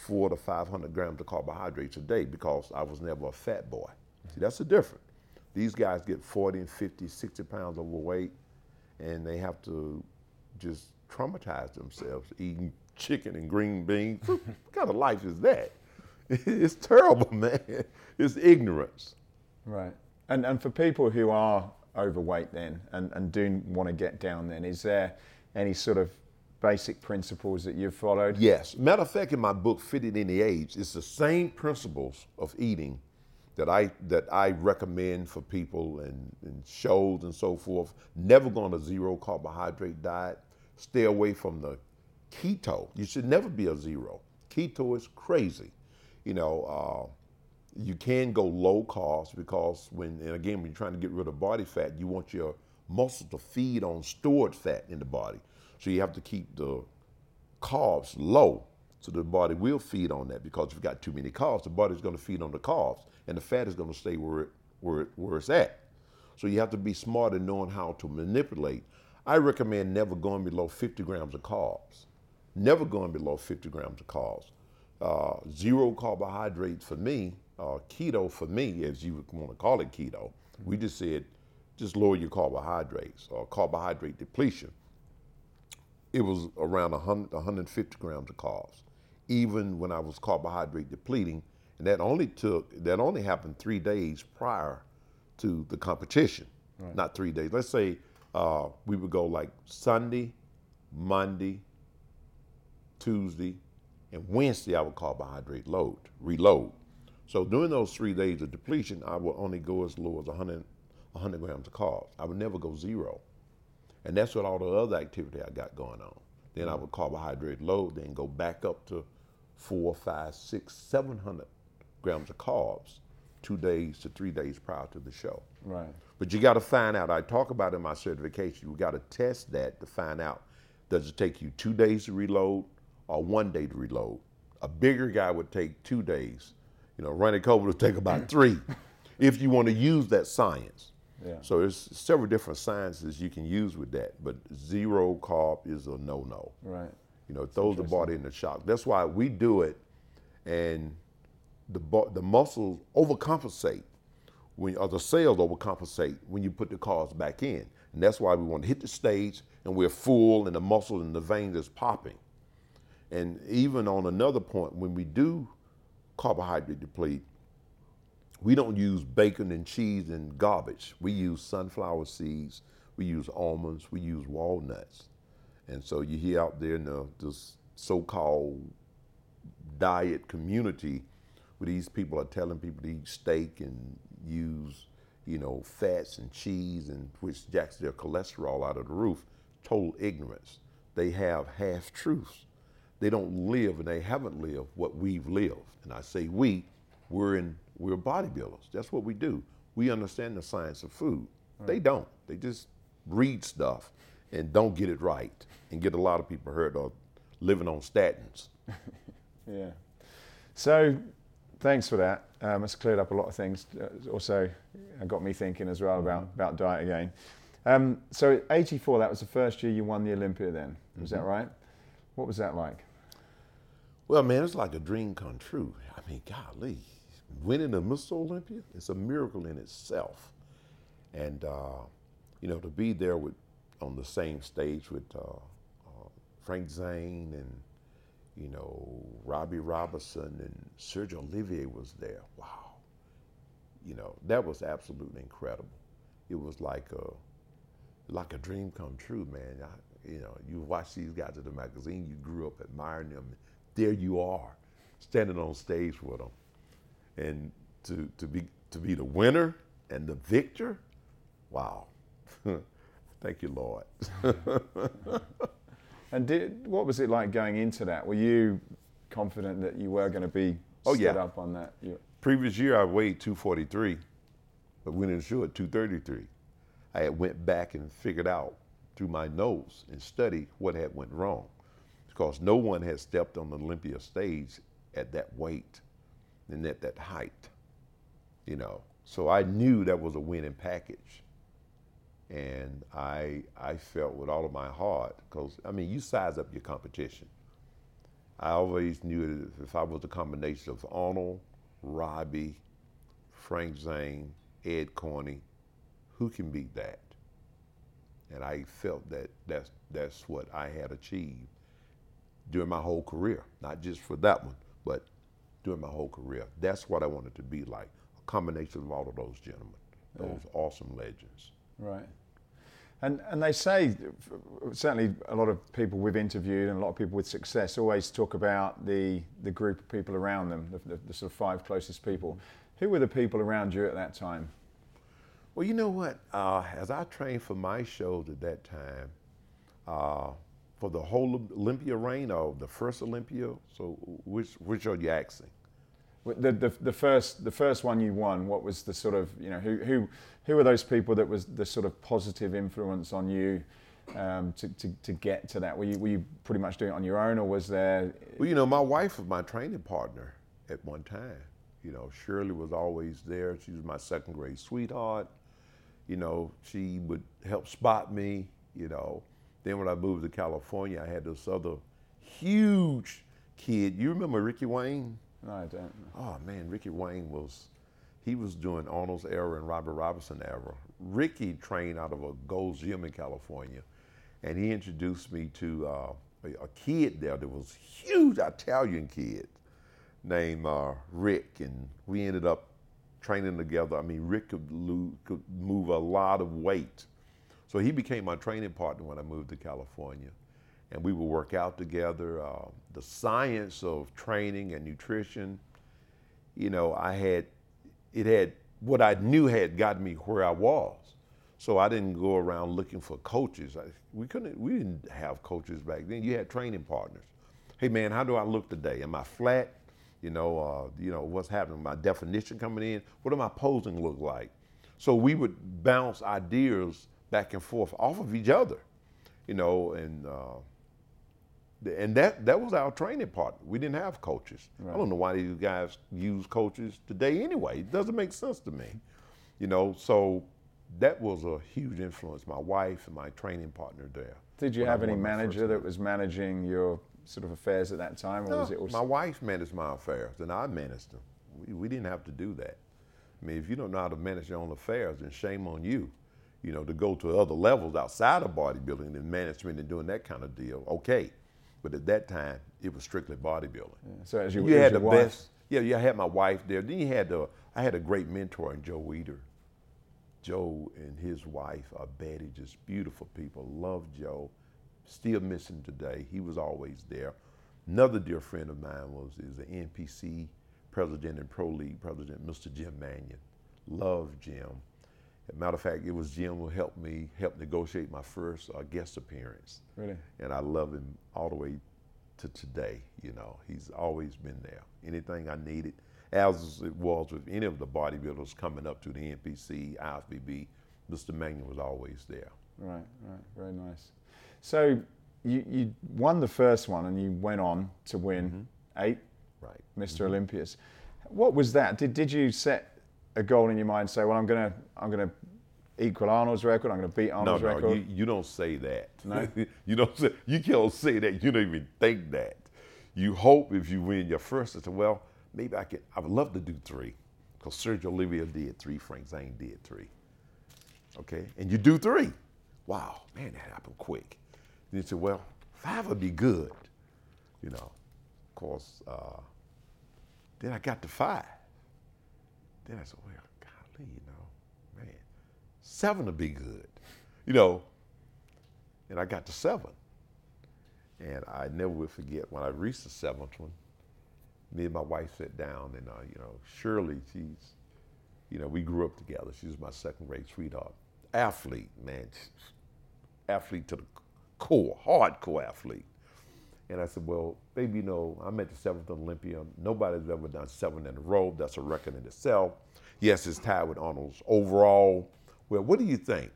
400 to 500 grams of carbohydrates a day because I was never a fat boy. See, that's the difference. These guys get 40 and 50, 60 pounds overweight, and they have to just traumatize themselves eating chicken and green beans. What kind of life is that? It's terrible, man. It's ignorance. Right. And for people who are overweight then and do want to get down then, is there any sort of basic principles that you've followed? Yes. Matter of fact, in my book, Fitting Any Age, it's the same principles of eating that I recommend for people in shows and so forth. Never go on a zero carbohydrate diet. Stay away from the keto. You should never be a zero. Keto is crazy. You know, you can go low carbs because when you're trying to get rid of body fat, you want your muscle to feed on stored fat in the body. So you have to keep the carbs low so the body will feed on that, because if you've got too many carbs, the body's going to feed on the carbs and the fat is going to stay where it's at. So you have to be smart in knowing how to manipulate. I recommend never going below 50 grams of carbs. Never going below 50 grams of carbs. Zero carbohydrates for me, keto for me, as you would want to call it keto. We just said, just lower your carbohydrates or carbohydrate depletion. It was around 100, 150 grams of carbs, even when I was carbohydrate depleting. And that only happened 3 days prior to the competition, right. Not 3 days. Let's say we would go like Sunday, Monday, Tuesday, and Wednesday I would carbohydrate reload. So during those 3 days of depletion, I would only go as low as 100 grams of carbs. I would never go zero. And that's what all the other activity I got going on. Then I would carbohydrate load, then go back up to 400, 500, 600, 700 grams of carbs 2 days to 3 days prior to the show. Right. But you got to find out. I talk about in my certification, you got to test that to find out, does it take you 2 days to reload or 1 day to reload? A bigger guy would take 2 days. You know, Ronnie Cole would take about 3 if you want to use that science. Yeah. So there's several different sciences you can use with that, but zero carb is a no-no. Right. You know, it throws the body into shock. That's why we do it, and the muscles overcompensate, or the cells overcompensate when you put the carbs back in. And that's why we want to hit the stage and we're full and the muscle and the veins is popping. And even on another point, when we do carbohydrate deplete, we don't use bacon and cheese and garbage. We use sunflower seeds, we use almonds, we use walnuts. And so you hear out there in this so-called diet community where these people are telling people to eat steak and use, you know, fats and cheese, and which jacks their cholesterol out of the roof. Total ignorance. They have half truths. They don't live, and they haven't lived what we've lived. And I say we're bodybuilders. That's what we do. We understand the science of food. Right. They don't. They just read stuff and don't get it right and get a lot of people hurt or living on statins. Yeah. So thanks for that. It's cleared up a lot of things. Also got me thinking as well about diet again. So 84, that was the first year you won the Olympia then, was that right? What was that like? Well, man, it's like a dream come true. I mean, golly, winning the Mr. Olympia, it's a miracle in itself. And, you know, to be there on the same stage with Frank Zane and, you know, Robbie Robertson and Sergio Olivier was there. Wow. You know, that was absolutely incredible. It was like a dream come true, man. You know, you watch these guys in the magazine, you grew up admiring them. There you are, standing on stage with them. And to be the winner and the victor, wow. Thank you, Lord. And what was it like going into that? Were you confident that you were going to be stood up on that? Previous year, I weighed 243, but went in the show at 233. I had went back and figured out through my notes and studied what had went wrong, because no one had stepped on the Olympia stage at that weight and at that height, you know. So I knew that was a winning package. And I felt with all of my heart, because, I mean, you size up your competition. I always knew that if I was a combination of Arnold, Robbie, Frank Zane, Ed Corney, who can beat that? And I felt that that's what I had achieved during my whole career, not just for that one, but during my whole career. That's what I wanted to be like, a combination of all of those gentlemen, those awesome legends. Right. And they say, certainly a lot of people we've interviewed and a lot of people with success always talk about the group of people around them, the sort of 5 closest people. Who were the people around you at that time? Well, you know what? As I trained for my shows at that time, for the whole Olympia reign or the first Olympia, so which are you asking? The first one you won, what was the sort of, you know, who were those people that was the sort of positive influence on you to get to that? Were you pretty much doing it on your own, or was there? Well, you know, my wife was my training partner at one time. You know, Shirley was always there. She was my 2nd grade sweetheart. You know, she would help spot me, you know. Then when I moved to California, I had this other huge kid. You remember Ricky Wayne? No, I don't. Oh man, Ricky Wayne was doing Arnold's era and Robert Robinson era. Ricky trained out of a Gold's Gym in California, and he introduced me to a kid there that was huge Italian kid named Rick, and we ended up training together. I mean, Rick could move a lot of weight, so he became my training partner when I moved to California. And we would work out together. The science of training and nutrition, you know, what I knew had gotten me where I was. So I didn't go around looking for coaches. We didn't have coaches back then. You had training partners. Hey man, how do I look today? Am I flat? You know, what's happening? My definition coming in? What do my posing look like? So we would bounce ideas back and forth off of each other, you know, and that was our training partner. We didn't have coaches. Right. I don't know why these guys use coaches today anyway. It doesn't make sense to me. You know, so that was a huge influence, my wife and my training partner there. Did you have any manager that was managing your sort of affairs at that time? Or no, was it also... My wife managed my affairs and I managed them. We didn't have to do that. I mean, if you don't know how to manage your own affairs, then shame on you. You know, to go to other levels outside of bodybuilding and management and doing that kind of deal, okay. But at that time, it was strictly bodybuilding. Yeah. So as you had the best. Yeah, I had my wife there. Then I had a great mentor in Joe Weeder. Joe and his wife are Betty, just beautiful people. Love Joe. Still miss him today. He was always there. Another dear friend of mine is the NPC president and Pro League president, Mr. Jim Mannion. Love Jim. As a matter of fact, it was Jim who helped negotiate my first guest appearance. Really? And I love him all the way to today. You know, he's always been there. Anything I needed, as it was with any of the bodybuilders coming up to the NPC, IFBB, Mr. Mannion was always there. Right, very nice. So you won the first one and you went on to win 8 Mr. Olympias. What was that? Did you set a goal in your mind, say, well, I'm gonna equal Arnold's record. I'm going to beat Arnold's record. You don't say that. No? You can't say that. You don't even think that. You hope if you win your first, to say, well, maybe I would love to do 3. Because Sergio Olivier did 3, Frank Zane did 3. Okay, and you do 3. Wow, man, that happened quick. And you say, well, 5 would be good. You know, of course, then I got to 5. Then I said, well, golly, you know, man, 7 would be good. You know, and I got to 7. And I never will forget when I reached the 7th one, me and my wife sat down and, you know, Shirley, she's, you know, we grew up together. She was my 2nd grade sweetheart. Athlete, man, athlete to the core, hardcore athlete. And I said, well, baby, you know, I'm at the 7th Olympia. Nobody's ever done 7 in a row. That's a record in itself. Yes, it's tied with Arnold's overall. Well, what do you think?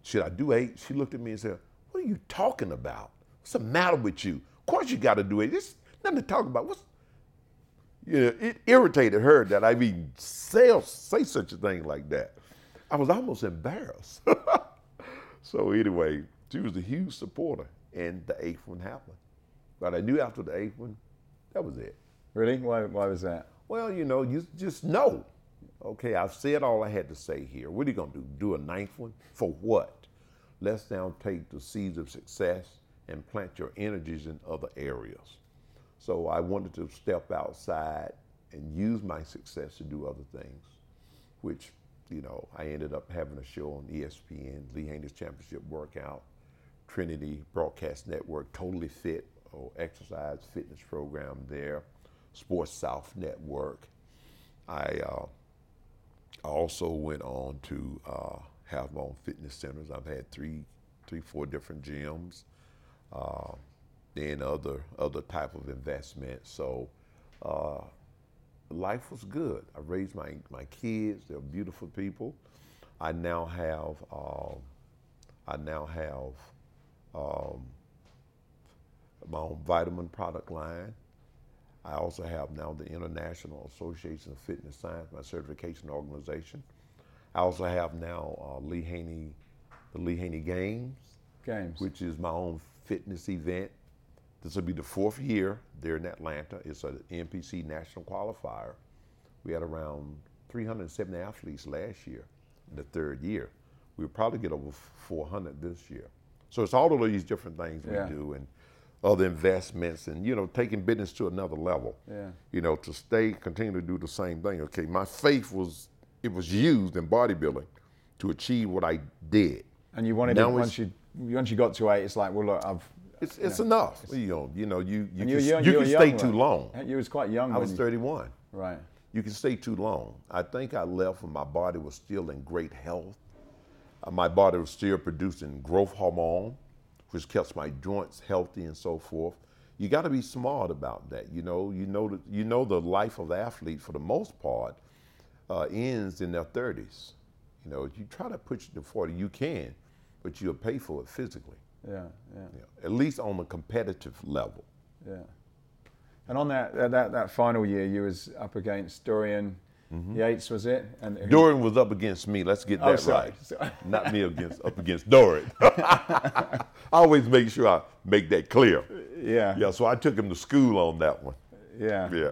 Should I do 8? She looked at me and said, what are you talking about? What's the matter with you? Of course you got to do 8. There's nothing to talk about. You know, it irritated her that I even say such a thing like that. I was almost embarrassed. So anyway, she was a huge supporter, and the 8th one happened. But I knew after the 8th one, that was it. Really? Why was that? Well, you know, you just know. Okay, I've said all I had to say here. What are you gonna do? Do a 9th one? For what? Let's now take the seeds of success and plant your energies in other areas. So I wanted to step outside and use my success to do other things, which, you know, I ended up having a show on ESPN, Lee Haney's Championship Workout, Trinity Broadcast Network, Totally Fit, exercise fitness program there, Sports South Network. I also went on to have my own fitness centers. I've had 4 different gyms. And other type of investment. So life was good. I raised my kids. They're beautiful people. I now have my own vitamin product line. I also have now the International Association of Fitness Science, my certification organization. I also have now the Lee Haney Games, which is my own fitness event. This will be the 4th year there in Atlanta. It's an NPC national qualifier. We had around 370 athletes last year in the 3rd year. We'll probably get over 400 this year. So it's all of these different things we do and other investments and, you know, taking business to another level. Yeah. You know, to continue to do the same thing. Okay, my faith was used in bodybuilding to achieve what I did. And you wanted once you got to 8, it's like, well, look, It's enough. You can young, stay too long. You was quite young. I was 31. Right. You can stay too long. I think I left when my body was still in great health. My body was still producing growth hormone, which kept my joints healthy and so forth. You got to be smart about that. You know the life of the athlete for the most part ends in their 30s. You know, if you try to push it to 40, you can, but you'll pay for it physically. Yeah. At least on a competitive level. Yeah. And on that final year, you was up against Dorian Yates, was it? And Dorian was up against me. Let's get that right. Not me up against Dorian. I always make sure I make that clear. Yeah. Yeah. So I took him to school on that one. Yeah.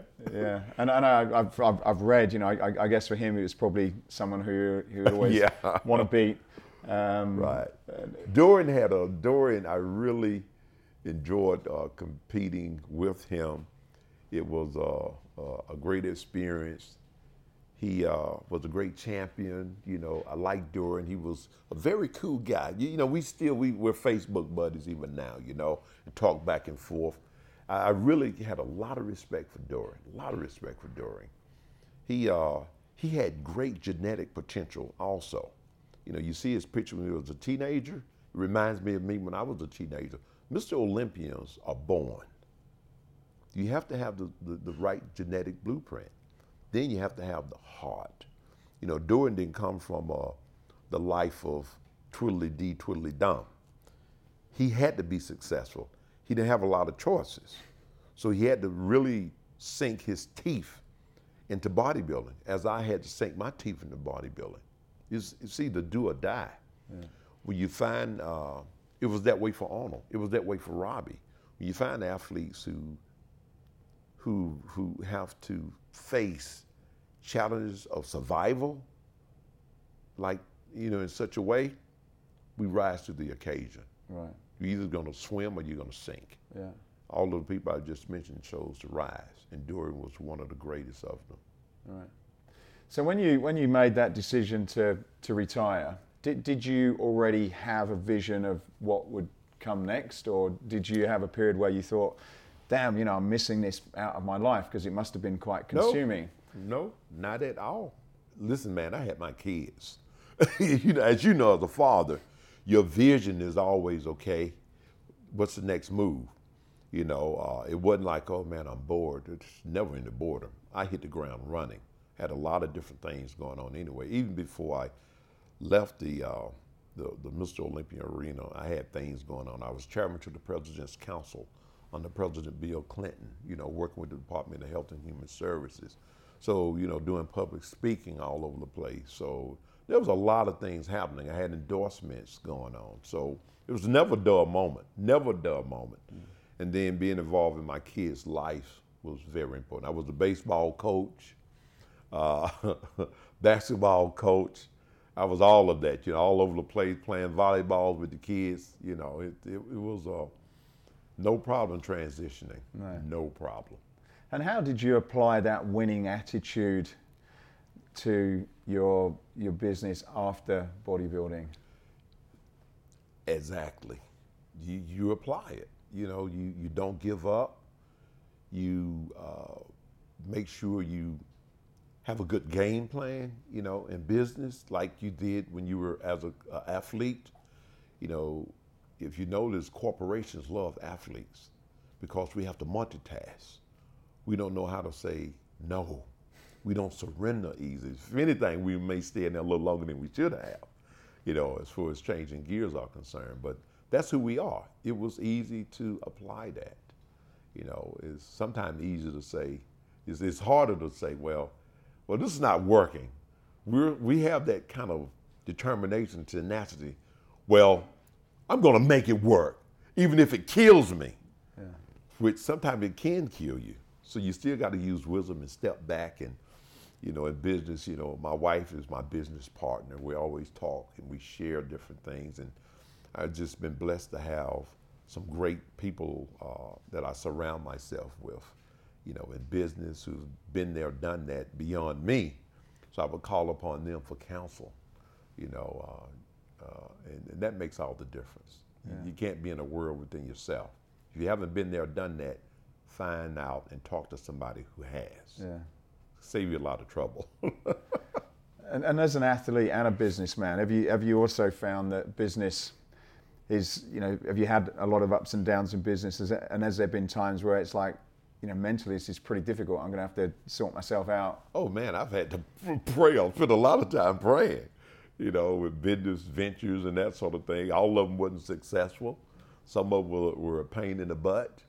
And I've read, you know, I guess for him it was probably someone who always want to beat. Right. Dorian, I really enjoyed competing with him. It was a great experience. He was a great champion. You know, I liked Dorian. He was a very cool guy. You know, we're Facebook buddies even now, you know, and talk back and forth. I really had a lot of respect for Dorian, He had great genetic potential also. You know, you see his picture when he was a teenager. It reminds me of me when I was a teenager. Mr. Olympians are born. You have to have the right genetic blueprint. Then you have to have the heart. You know, Dorian didn't come from the life of twiddly-dee, twiddly-dum. He had to be successful. He didn't have a lot of choices. So he had to really sink his teeth into bodybuilding, as I had to sink my teeth into bodybuilding. It's either do or die. Yeah. When you find, it was that way for Arnold. It was that way for Robbie. When you find athletes who have to face challenges of survival, like, in such a way, we rise to the occasion. Right. You're either going to swim or you're going to sink. Yeah. All of the people I just mentioned chose to rise, and Dory was one of the greatest of them. Right. So when you made that decision to retire, did you already have a vision of what would come next, or did you have a period where you thought, damn, I'm missing this out of my life, because it must have been quite consuming? No, not at all. Listen, man, I had my kids. As you know, as a father, your vision is always, okay, what's the next move? It wasn't like, oh man, I'm bored. It's never into boredom. I hit the ground running. Had a lot of different things going on anyway. Even before I left the Mr. Olympia arena, I had things going on. I was chairman to the President's Council under President Bill Clinton, working with the Department of Health and Human Services. So, doing public speaking all over the place. So there was a lot of things happening. I had endorsements going on. So it was never a dull moment, never a dull moment. Mm. And then being involved in my kids' life was very important. I was a baseball coach, basketball coach. I was all of that, all over the place, playing volleyball with the kids. It was no problem transitioning, no problem. And how did you apply that winning attitude to your business after bodybuilding? Exactly. You apply it. You don't give up. You make sure you have a good game plan, in business, like you did when you were as an athlete. If you notice, corporations love athletes because we have to multitask. We don't know how to say no. We don't surrender easy. If anything, we may stay in there a little longer than we should have, as far as changing gears are concerned. But that's who we are. It was easy to apply that. It's sometimes easier to say, it's harder to say, well, this is not working. We have that kind of determination, tenacity. Well, I'm going to make it work, even if it kills me. Yeah. Which sometimes it can kill you. So you still got to use wisdom and step back. And, in business, my wife is my business partner. We always talk and we share different things. And I've just been blessed to have some great people that I surround myself with, in business, who've been there, done that beyond me. So I would call upon them for counsel, and that makes all the difference. Yeah. You can't be in a world within yourself. If you haven't been there, done that, find out and talk to somebody who has. Yeah. Save you a lot of trouble. And as an athlete and a businessman, have you also found that business is, have you had a lot of ups and downs in business? And has there been times where it's like, mentally this is pretty difficult, I'm going to have to sort myself out? Oh man, I've had to pray. I've spent a lot of time praying, with business ventures and that sort of thing. All of them wasn't successful. Some of them were a pain in the butt,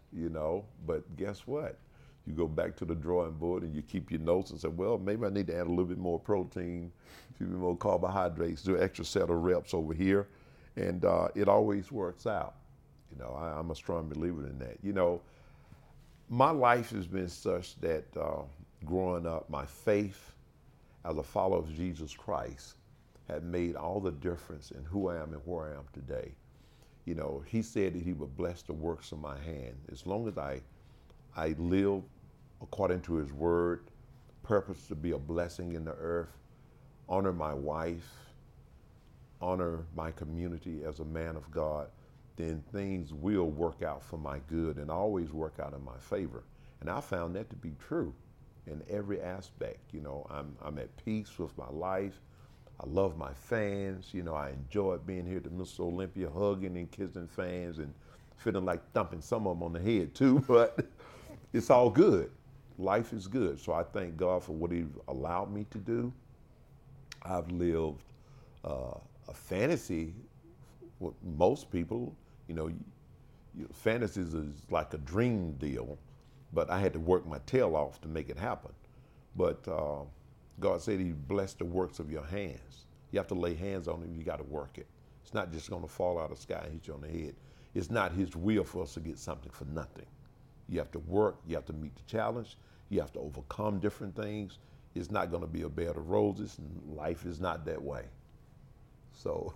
but guess what? You go back to the drawing board and you keep your notes and say, well, maybe I need to add a little bit more protein, a few more carbohydrates, do an extra set of reps over here. And it always works out. I'm a strong believer in that. My life has been such that growing up, my faith as a follower of Jesus Christ had made all the difference in who I am and where I am today. He said that he would bless the works of my hand. As long as I live according to his word, purpose to be a blessing in the earth, honor my wife, honor my community as a man of God, then things will work out for my good and always work out in my favor. And I found that to be true in every aspect. I'm at peace with my life. I love my fans. I enjoy being here at Mr. Olympia, hugging and kissing fans and feeling like thumping some of them on the head too, but it's all good. Life is good. So I thank God for what he's allowed me to do. I've lived a fantasy. With most people, fantasies is like a dream deal, but I had to work my tail off to make it happen. But God said he blessed the works of your hands. You have to lay hands on him. You got to work it. It's not just going to fall out of the sky and hit you on the head. It's not his will for us to get something for nothing. You have to work. You have to meet the challenge. You have to overcome different things. It's not going to be a bed of roses, and life is not that way. So,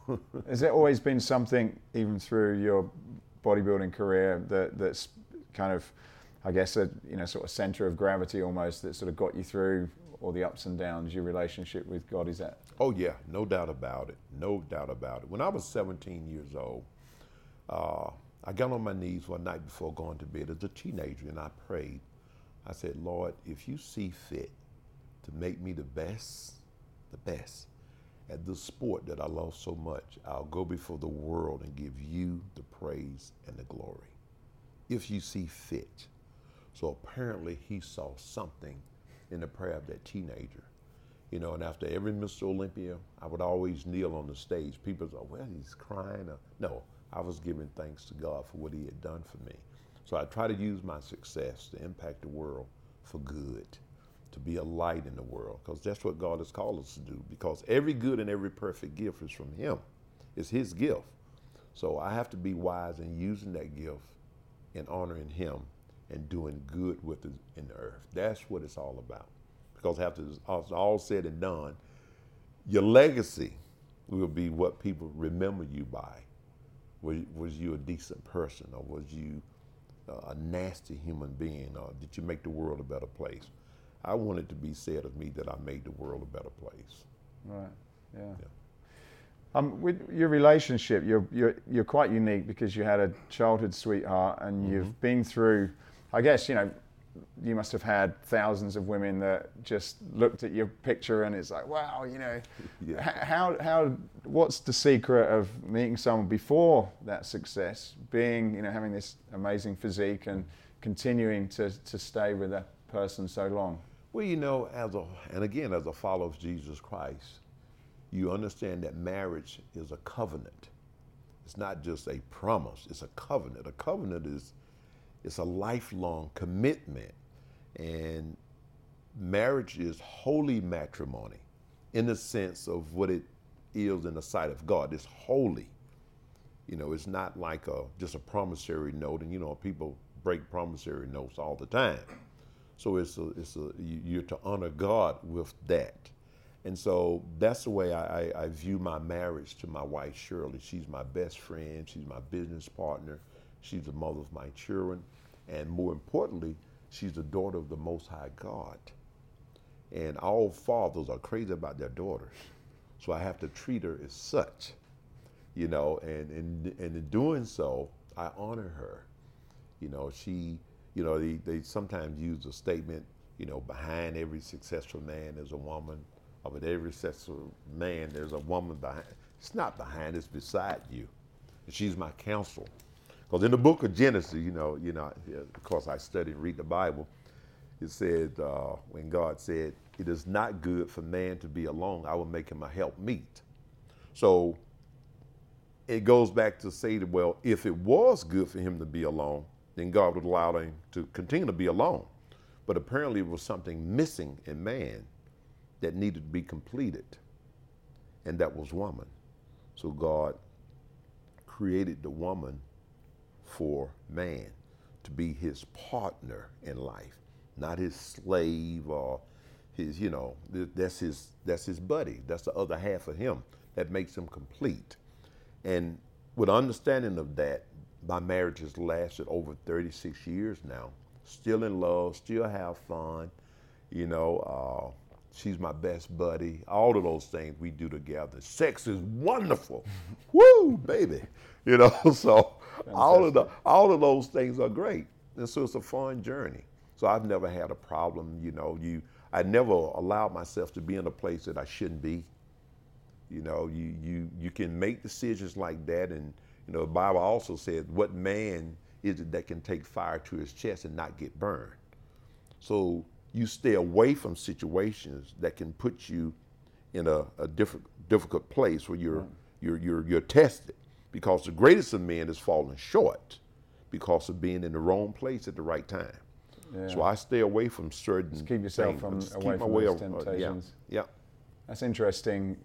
has there always been something, even through your bodybuilding career, that's kind of, I guess, a sort of center of gravity almost, that sort of got you through all the ups and downs? Your relationship with God, is that? Oh yeah, no doubt about it. No doubt about it. When I was 17 years old, I got on my knees one night before going to bed as a teenager, and I prayed. I said, Lord, if you see fit to make me the best at this sport that I love so much, I'll go before the world and give you the praise and the glory, if you see fit. So apparently he saw something in the prayer of that teenager. And after every Mr. Olympia, I would always kneel on the stage. People say, well, he's crying. No, I was giving thanks to God for what he had done for me. So I try to use my success to impact the world for good, to be a light in the world, because that's what God has called us to do, because every good and every perfect gift is from him. It's his gift. So I have to be wise in using that gift and honoring him and doing good with it in the earth. That's what it's all about. Because after it's all said and done, your legacy will be what people remember you by. Was you a decent person, or was you a nasty human being, or did you make the world a better place? I want it to be said of me that I made the world a better place. Right. Yeah. With your relationship, you're quite unique, because you had a childhood sweetheart, and you've been through, I guess, you must have had thousands of women that just looked at your picture and it's like, wow, Yeah. how what's the secret of meeting someone before that success, being, having this amazing physique and continuing to stay with that person so long? Well, as a follower of Jesus Christ, you understand that marriage is a covenant. It's not just a promise, it's a covenant. A covenant it's a lifelong commitment, and marriage is holy matrimony in the sense of what it is in the sight of God. It's holy. It's not like just a promissory note, and people break promissory notes all the time. So you're to honor God with that. And so that's the way I view my marriage to my wife, Shirley. She's my best friend, she's my business partner, she's the mother of my children, and more importantly, she's the daughter of the Most High God. And all fathers are crazy about their daughters, so I have to treat her as such, and in doing so, I honor her. They sometimes use a statement, behind every successful man there's a woman, or with every successful man there's a woman behind. It's not behind, it's beside you. And she's my counsel. Because in the book of Genesis, of course I study and read the Bible, it said, when God said, it is not good for man to be alone, I will make him a helpmeet. So it goes back to say that, well, if it was good for him to be alone, then God would allow him to continue to be alone. But apparently it was something missing in man that needed to be completed, and that was woman. So God created the woman for man to be his partner in life, not his slave or his, that's his buddy. That's the other half of him that makes him complete. And with understanding of that, my marriage has lasted over 36 years now. Still in love, still have fun, she's my best buddy. All of those things we do together. Sex is wonderful. Woo, baby. So all of those things are great. And so it's a fun journey. So I've never had a problem, I never allowed myself to be in a place that I shouldn't be. You can make decisions like that, and the Bible also said, what man is it that can take fire to his chest and not get burned? So you stay away from situations that can put you in a difficult place where you're tested, because the greatest of men is falling short because of being in the wrong place at the right time. Yeah. So I stay away from certain Just keep yourself things. away from those temptations. Yeah. That's interesting,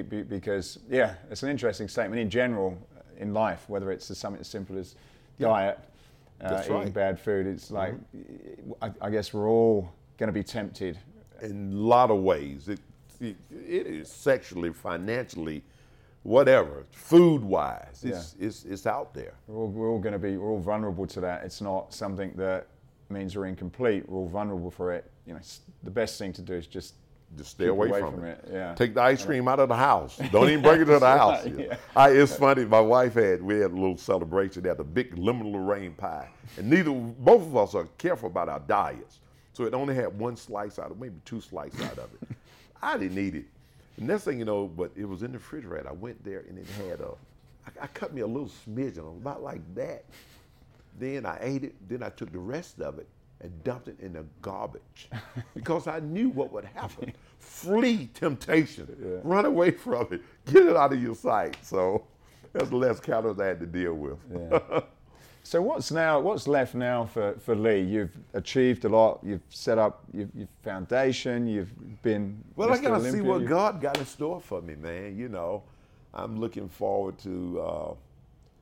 because it's an interesting statement in general in life, whether it's something as simple as diet, eating bad food. It's like, I guess we're all going to be tempted. In a lot of ways. It is sexually, financially, whatever, food-wise. It's out there. We're all vulnerable to that. It's not something that means we're incomplete. We're all vulnerable for it. The best thing to do is just stay away from it. Yeah. Take the ice cream out of the house. Don't even bring it to the house. It's funny. We had a little celebration. They had a big lemon Lorraine pie, and both of us are careful about our diets. So it only had one slice out of, maybe two slices out of it. I didn't eat it. The next thing you know, but it was in the refrigerator. I went there and it had I cut me a little smidgen, about like that. Then I ate it. Then I took the rest of it and dumped it in the garbage because I knew what would happen. Flee temptation. Run away from it. Get it out of your sight. So that's the less calories I had to deal with. Yeah. So what's left now for Lee? You've achieved a lot. You've set up your foundation. You've been Well, Mr. I gotta Olympia. see what God got in store for me, man. I'm looking forward to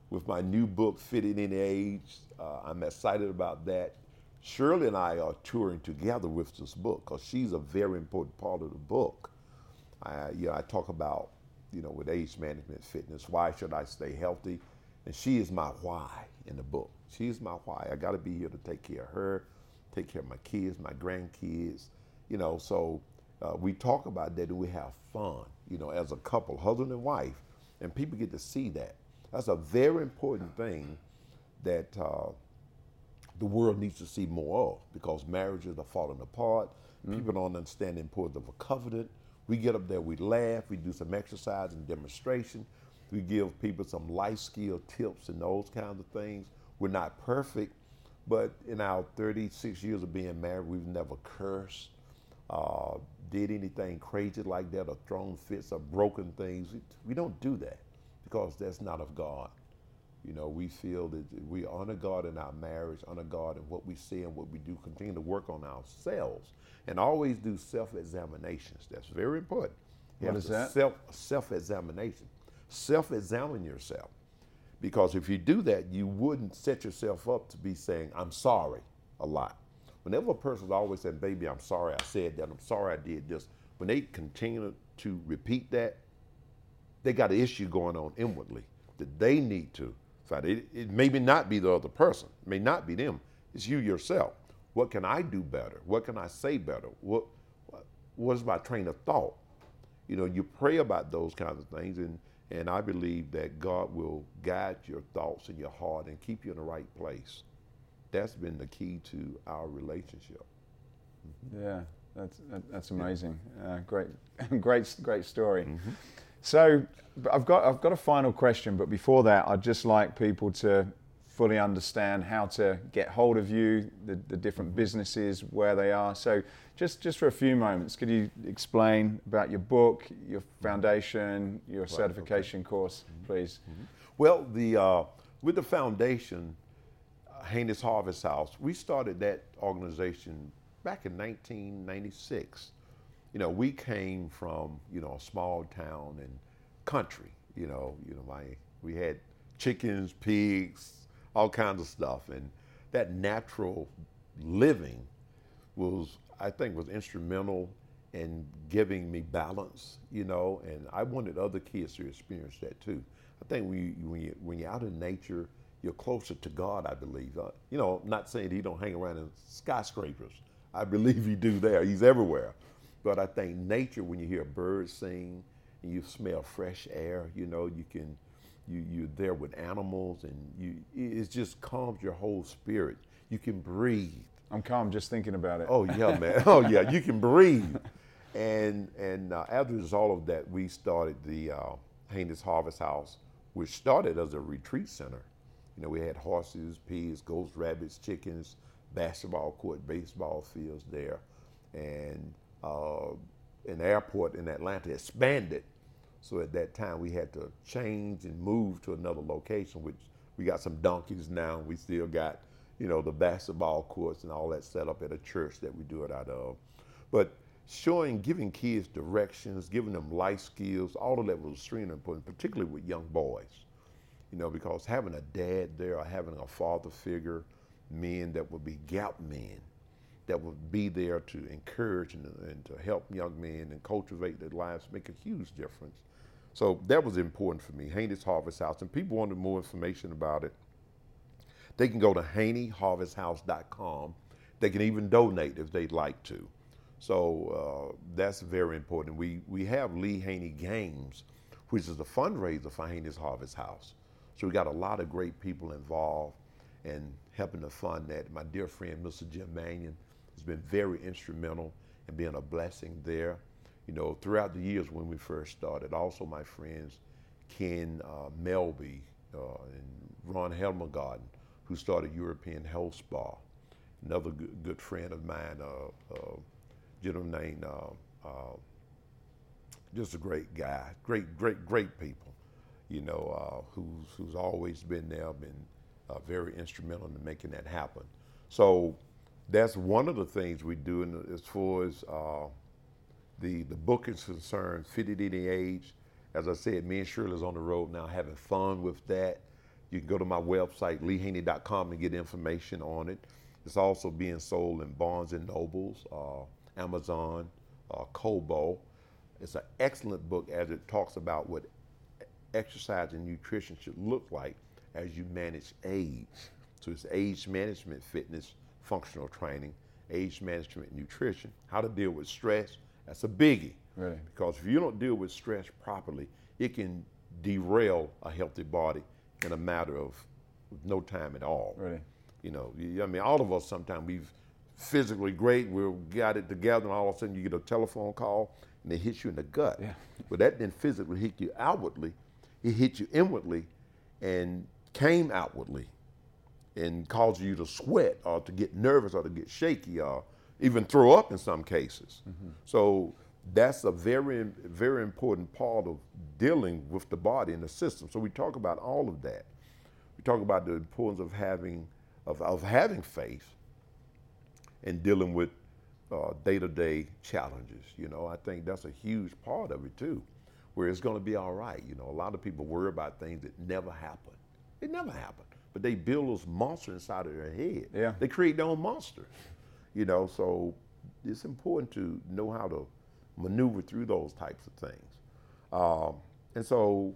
with my new book, Fitting in Age. I'm excited about that. Shirley and I are touring together with this book because she's a very important part of the book. I talk about, with age management, fitness, why should I stay healthy? And she is my why in the book. She's my why. I got to be here to take care of her, take care of my kids, my grandkids, so we talk about that and we have fun, as a couple, husband and wife, and people get to see that. That's a very important thing that the world needs to see more of because marriages are falling apart. People don't understand the importance of a covenant. We get up there, we laugh, we do some exercise and demonstration. We give people some life skill tips and those kinds of things. We're not perfect, but in our 36 years of being married, we've never cursed, did anything crazy like that, or thrown fits or broken things. We don't do that because that's not of God. We feel that we honor God in our marriage, honor God in what we say and what we do, continue to work on ourselves, and always do self-examinations. That's very important. What is that? Self-examination. Self-examine yourself. Because if you do that, you wouldn't set yourself up to be saying, I'm sorry a lot. Whenever a person's always saying, baby, I'm sorry I said that, I'm sorry I did this, when they continue to repeat that, they got an issue going on inwardly that they need to fight. It may not be the other person. It may not be them. It's you yourself. What can I do better? What can I say better? What's my train of thought? You pray about those kinds of things, and I believe that God will guide your thoughts and your heart and keep you in the right place. That's been the key to our relationship. Yeah, that's amazing. Great story. So I've got a final question, but before that, I'd just like people to fully understand how to get hold of you, the different businesses, where they are. So just for a few moments, could you explain about your book, your foundation, your certification course, please? Well, with the foundation, Haney's Harvest House, we started that organization back in 1996. We came from, a small town and country, we had chickens, pigs, all kinds of stuff. And that natural living was instrumental in giving me balance, and I wanted other kids to experience that too. I think when you're out in nature, you're closer to God, I believe. Not saying he don't hang around in skyscrapers. I believe he do there. He's everywhere. But I think nature, when you hear birds sing and you smell fresh air, you're there with animals, and it just calms your whole spirit. You can breathe. I'm calm just thinking about it. Oh yeah, man. Oh yeah, you can breathe. And after all of that, we started the Haney's Harvest House, which started as a retreat center. We had horses, pigs, goats, rabbits, chickens, basketball court, baseball fields there, and an airport in Atlanta expanded. So at that time, we had to change and move to another location, which we got some donkeys now. We still got, the basketball courts and all that set up at a church that we do it out of. But giving kids directions, giving them life skills, all of that was extremely important, particularly with young boys. Because having a dad there or having a father figure, men that would be gap men, that would be there to encourage and to help young men and cultivate their lives, make a huge difference. So that was important for me, Haney's Harvest House. And people wanted more information about it. They can go to haneyharvesthouse.com. They can even donate if they'd like to. So that's very important. We have Lee Haney Games, which is a fundraiser for Haney's Harvest House. So we got a lot of great people involved in helping to fund that. My dear friend, Mr. Jim Mannion, has been very instrumental in being a blessing there. Throughout the years when we first started. Also my friends, Ken Melby and Ron Helmergarden, who started European Health Spa. Another good friend of mine, gentleman named, just a great guy, great people, who's always been there, been very instrumental in making that happen. So that's one of the things we do. And as far as the book is concerned, Fitted Any Age, as I said, me and Shirley's on the road now having fun with that. You can go to my website, leehaney.com, and get information on it. It's also being sold in Barnes & Nobles, Amazon, Kobo. It's an excellent book as it talks about what exercise and nutrition should look like as you manage age. So it's age management, fitness, functional training, age management, nutrition, how to deal with stress. That's a biggie. Really? Because if you don't deal with stress properly, it can derail a healthy body in a matter of no time at all. Really? All of us sometimes we've physically great, we've got it together, and all of a sudden you get a telephone call and it hits you in the gut. Yeah. But that didn't physically hit you outwardly, it hit you inwardly and came outwardly and caused you to sweat or to get nervous or to get shaky or even throw up in some cases. Mm-hmm. So that's a very, very important part of dealing with the body and the system. So we talk about all of that. We talk about the importance of having faith and dealing with day-to-day challenges. I think that's a huge part of it too, where it's going to be all right. A lot of people worry about things that never happen. It never happened, but they build those monsters inside of their head. Yeah. They create their own monsters. So it's important to know how to maneuver through those types of things. And so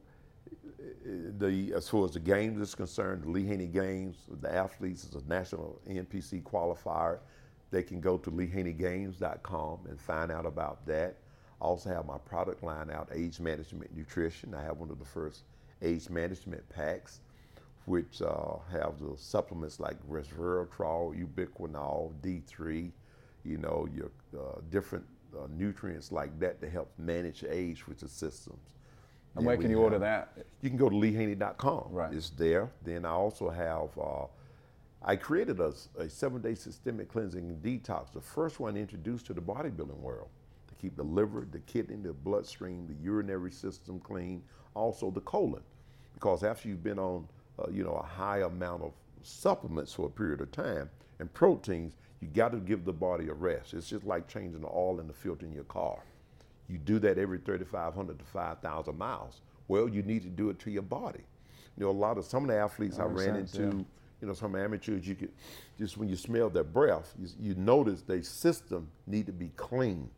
as far as the games is concerned, the Lee Haney Games, the athletes is a national NPC qualifier. They can go to leehaneygames.com and find out about that. I also have my product line out, Age Management Nutrition. I have one of the first age management packs, which have the supplements like resveratrol, ubiquinol, D3, your different nutrients like that to help manage age with the systems. And where can you order that? You can go to leehaney.com. Right. It's there. Then I also have, I created a 7-day systemic cleansing and detox, the first one introduced to the bodybuilding world, to keep the liver, the kidney, the bloodstream, the urinary system clean, also the colon. Because after you've been on a high amount of supplements for a period of time and proteins, you got to give the body a rest. It's just like changing the oil in the filter in your car. You do that every 3,500 to 5,000 miles. Well, you need to do it to your body. Some of the athletes I ran into, some amateurs, you could, just when you smell their breath, you notice their system need to be clean.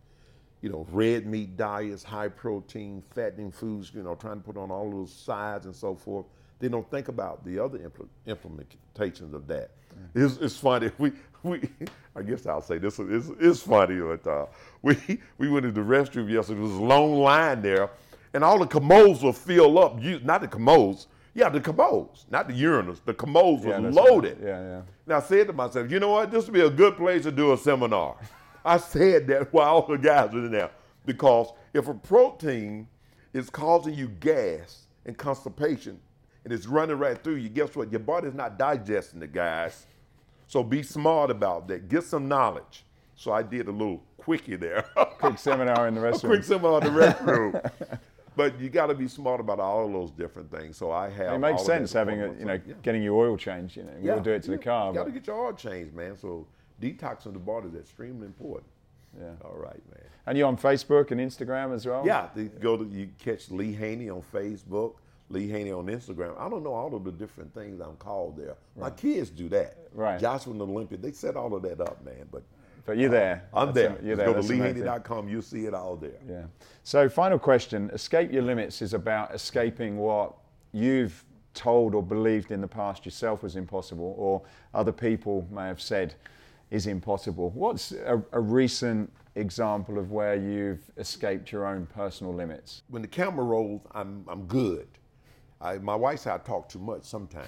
Red meat diets, high protein, fattening foods, trying to put on all those sides and so forth. They don't think about the other implementations of that. It's funny. I guess I'll say this. It's funny. But we went to the restroom yesterday. There was a long line there, and all the commodes were filled up. Not the commodes. Yeah, the commodes, not the urinals. The commodes were loaded. Yeah. And I said to myself, you know what? This would be a good place to do a seminar. I said that while all the guys were in there, because if a protein is causing you gas and constipation, and it's running right through you, guess what? Your body's not digesting it, guys. So be smart about that. Get some knowledge. So I did a little quickie there. Quick seminar in the restroom. A quick seminar in the restroom. But you got to be smart about all of those different things. So I have. It makes sense having getting your oil changed. We'll do it to the car. You got to get your oil changed, man. So detoxing the body is extremely important. Yeah. All right, man. And you're on Facebook and Instagram as well? Yeah, you catch Lee Haney on Facebook, Lee Haney on Instagram. I don't know all of the different things I'm called there. My kids do that. Right. Joshua and Olympia, they set all of that up, man. But you're there. I'm there. You're Just there. go to leehaney.com. You'll see it all there. Yeah. So final question, Escape Your Limits is about escaping what you've told or believed in the past yourself was impossible, or other people may have said is impossible. What's a recent example of where you've escaped your own personal limits? When the camera rolls, I'm good. My wife said I talk too much sometimes.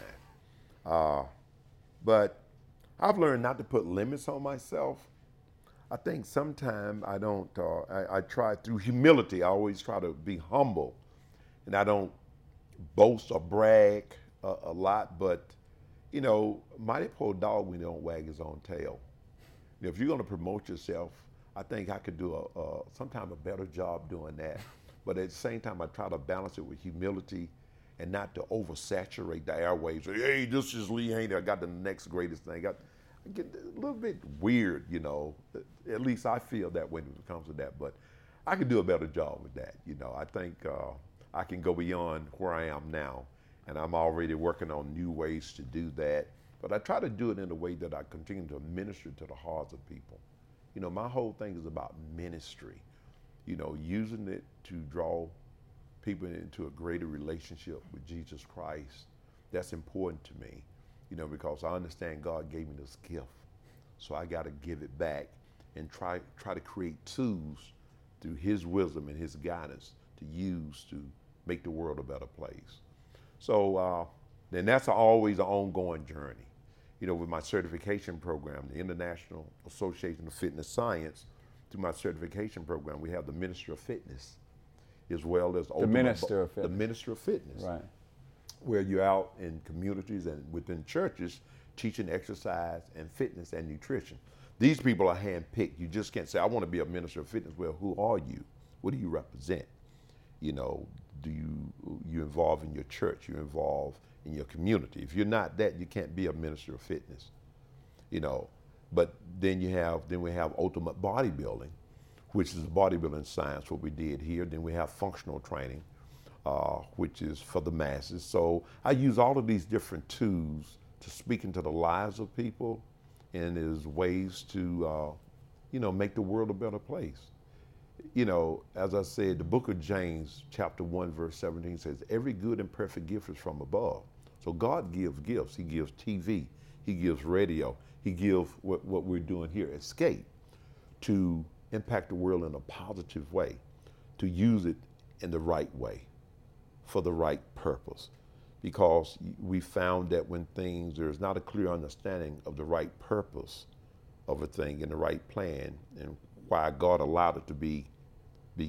But I've learned not to put limits on myself. I think sometimes I don't, I try through humility, I always try to be humble, and I don't boast or brag a lot, but you know, mighty poor dog when he don't wag his own tail. You know, if you're gonna promote yourself, I think I could do sometimes a better job doing that. But at the same time, I try to balance it with humility and not to oversaturate the airwaves. Say, hey, this is Lee Haney, I got the next greatest thing. I get a little bit weird, you know. At least I feel that way when it comes to that. But I can do a better job with that. You know, I think I can go beyond where I am now, and I'm already working on new ways to do that. But I try to do it in a way that I continue to minister to the hearts of people. You know, my whole thing is about ministry. You know, using it to draw people into a greater relationship with Jesus Christ. That's important to me, you know, because I understand God gave me this gift. So I got to give it back and try to create tools through his wisdom and his guidance to use to make the world a better place. So then that's always an ongoing journey. You know, with my certification program, the International Association of Fitness Science, through my certification program, we have the Minister of Fitness, as well as the Minister of Fitness. The Minister of Fitness, right? Where you're out in communities and within churches teaching exercise and fitness and nutrition. These people are handpicked. You just can't say, I want to be a Minister of Fitness. Well, who are you? What do you represent? You know, do you involve in your church? You involve in your community. If you're not that, you can't be a Minister of Fitness. You know, but then we have ultimate bodybuilding, which is bodybuilding science, what we did here. Then we have functional training, which is for the masses. So I use all of these different tools to speak into the lives of people, and as ways to, you know, make the world a better place. You know, as I said, the book of James, chapter 1, verse 17 says, every good and perfect gift is from above. So God gives gifts. He gives TV, he gives radio, he gives what we're doing here, Escape, to impact the world in a positive way, to use it in the right way, for the right purpose. Because we found that when there's not a clear understanding of the right purpose of a thing and the right plan and why God allowed it to be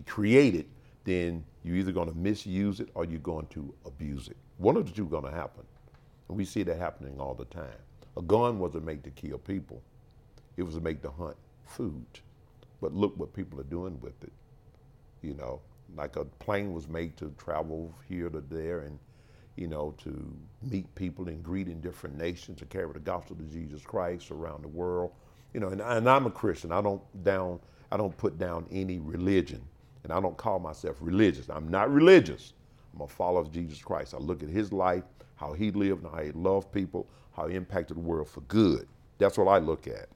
created, then you're either going to misuse it or you're going to abuse it. One of the two is going to happen. And we see that happening all the time. A gun wasn't made to kill people. It was made to hunt food. But look what people are doing with it. You know, like a plane was made to travel here to there and, you know, to meet people and greet in different nations, to carry the gospel of Jesus Christ around the world. You know, and I'm a Christian. I don't put down any religion, and I don't call myself religious. I'm not religious. I'm a follower of Jesus Christ. I look at his life, how he lived, and how he loved people, how he impacted the world for good. That's what I look at.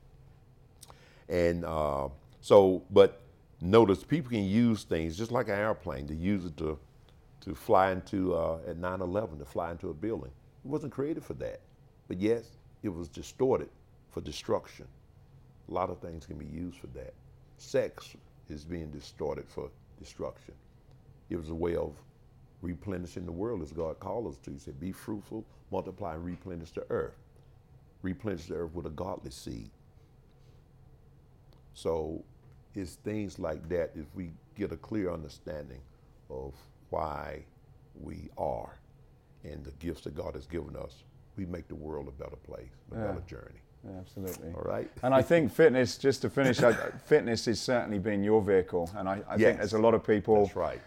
And but notice people can use things just like an airplane. They use it to fly into, at 9/11, to fly into a building. It wasn't created for that. But yes, it was distorted for destruction. A lot of things can be used for that. Sex is being distorted for destruction. It was a way of replenishing the world as God called us to. He said, be fruitful, multiply, and replenish the earth. Replenish the earth with a godly seed. So it's things like that. If we get a clear understanding of why we are and the gifts that God has given us, we make the world a better place, a better journey. Yeah, absolutely. All right. And I think fitness, just to finish, fitness has certainly been your vehicle. And I think there's a lot of people, that's right,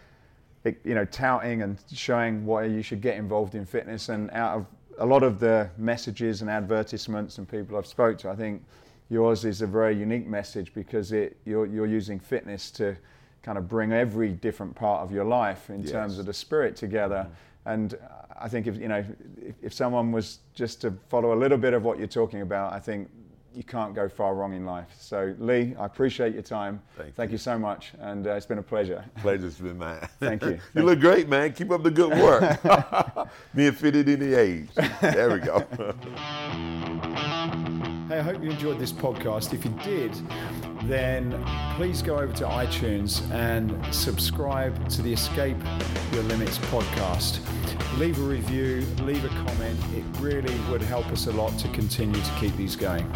you know, touting and showing why you should get involved in fitness. And out of a lot of the messages and advertisements and people I've spoke to, I think yours is a very unique message because you're using fitness to kind of bring every different part of your life in terms of the spirit together. And I think if someone was just to follow a little bit of what you're talking about, I think you can't go far wrong in life. So Lee, I appreciate your time. Thank you so much, and it's been a pleasure. Pleasure's been mine. Thank you. You look great, man. Keep up the good work. Being fitted in the age. There we go. Hey, I hope you enjoyed this podcast. If you did, then please go over to iTunes and subscribe to the Escape Your Limits podcast. Leave a review, leave a comment. It really would help us a lot to continue to keep these going.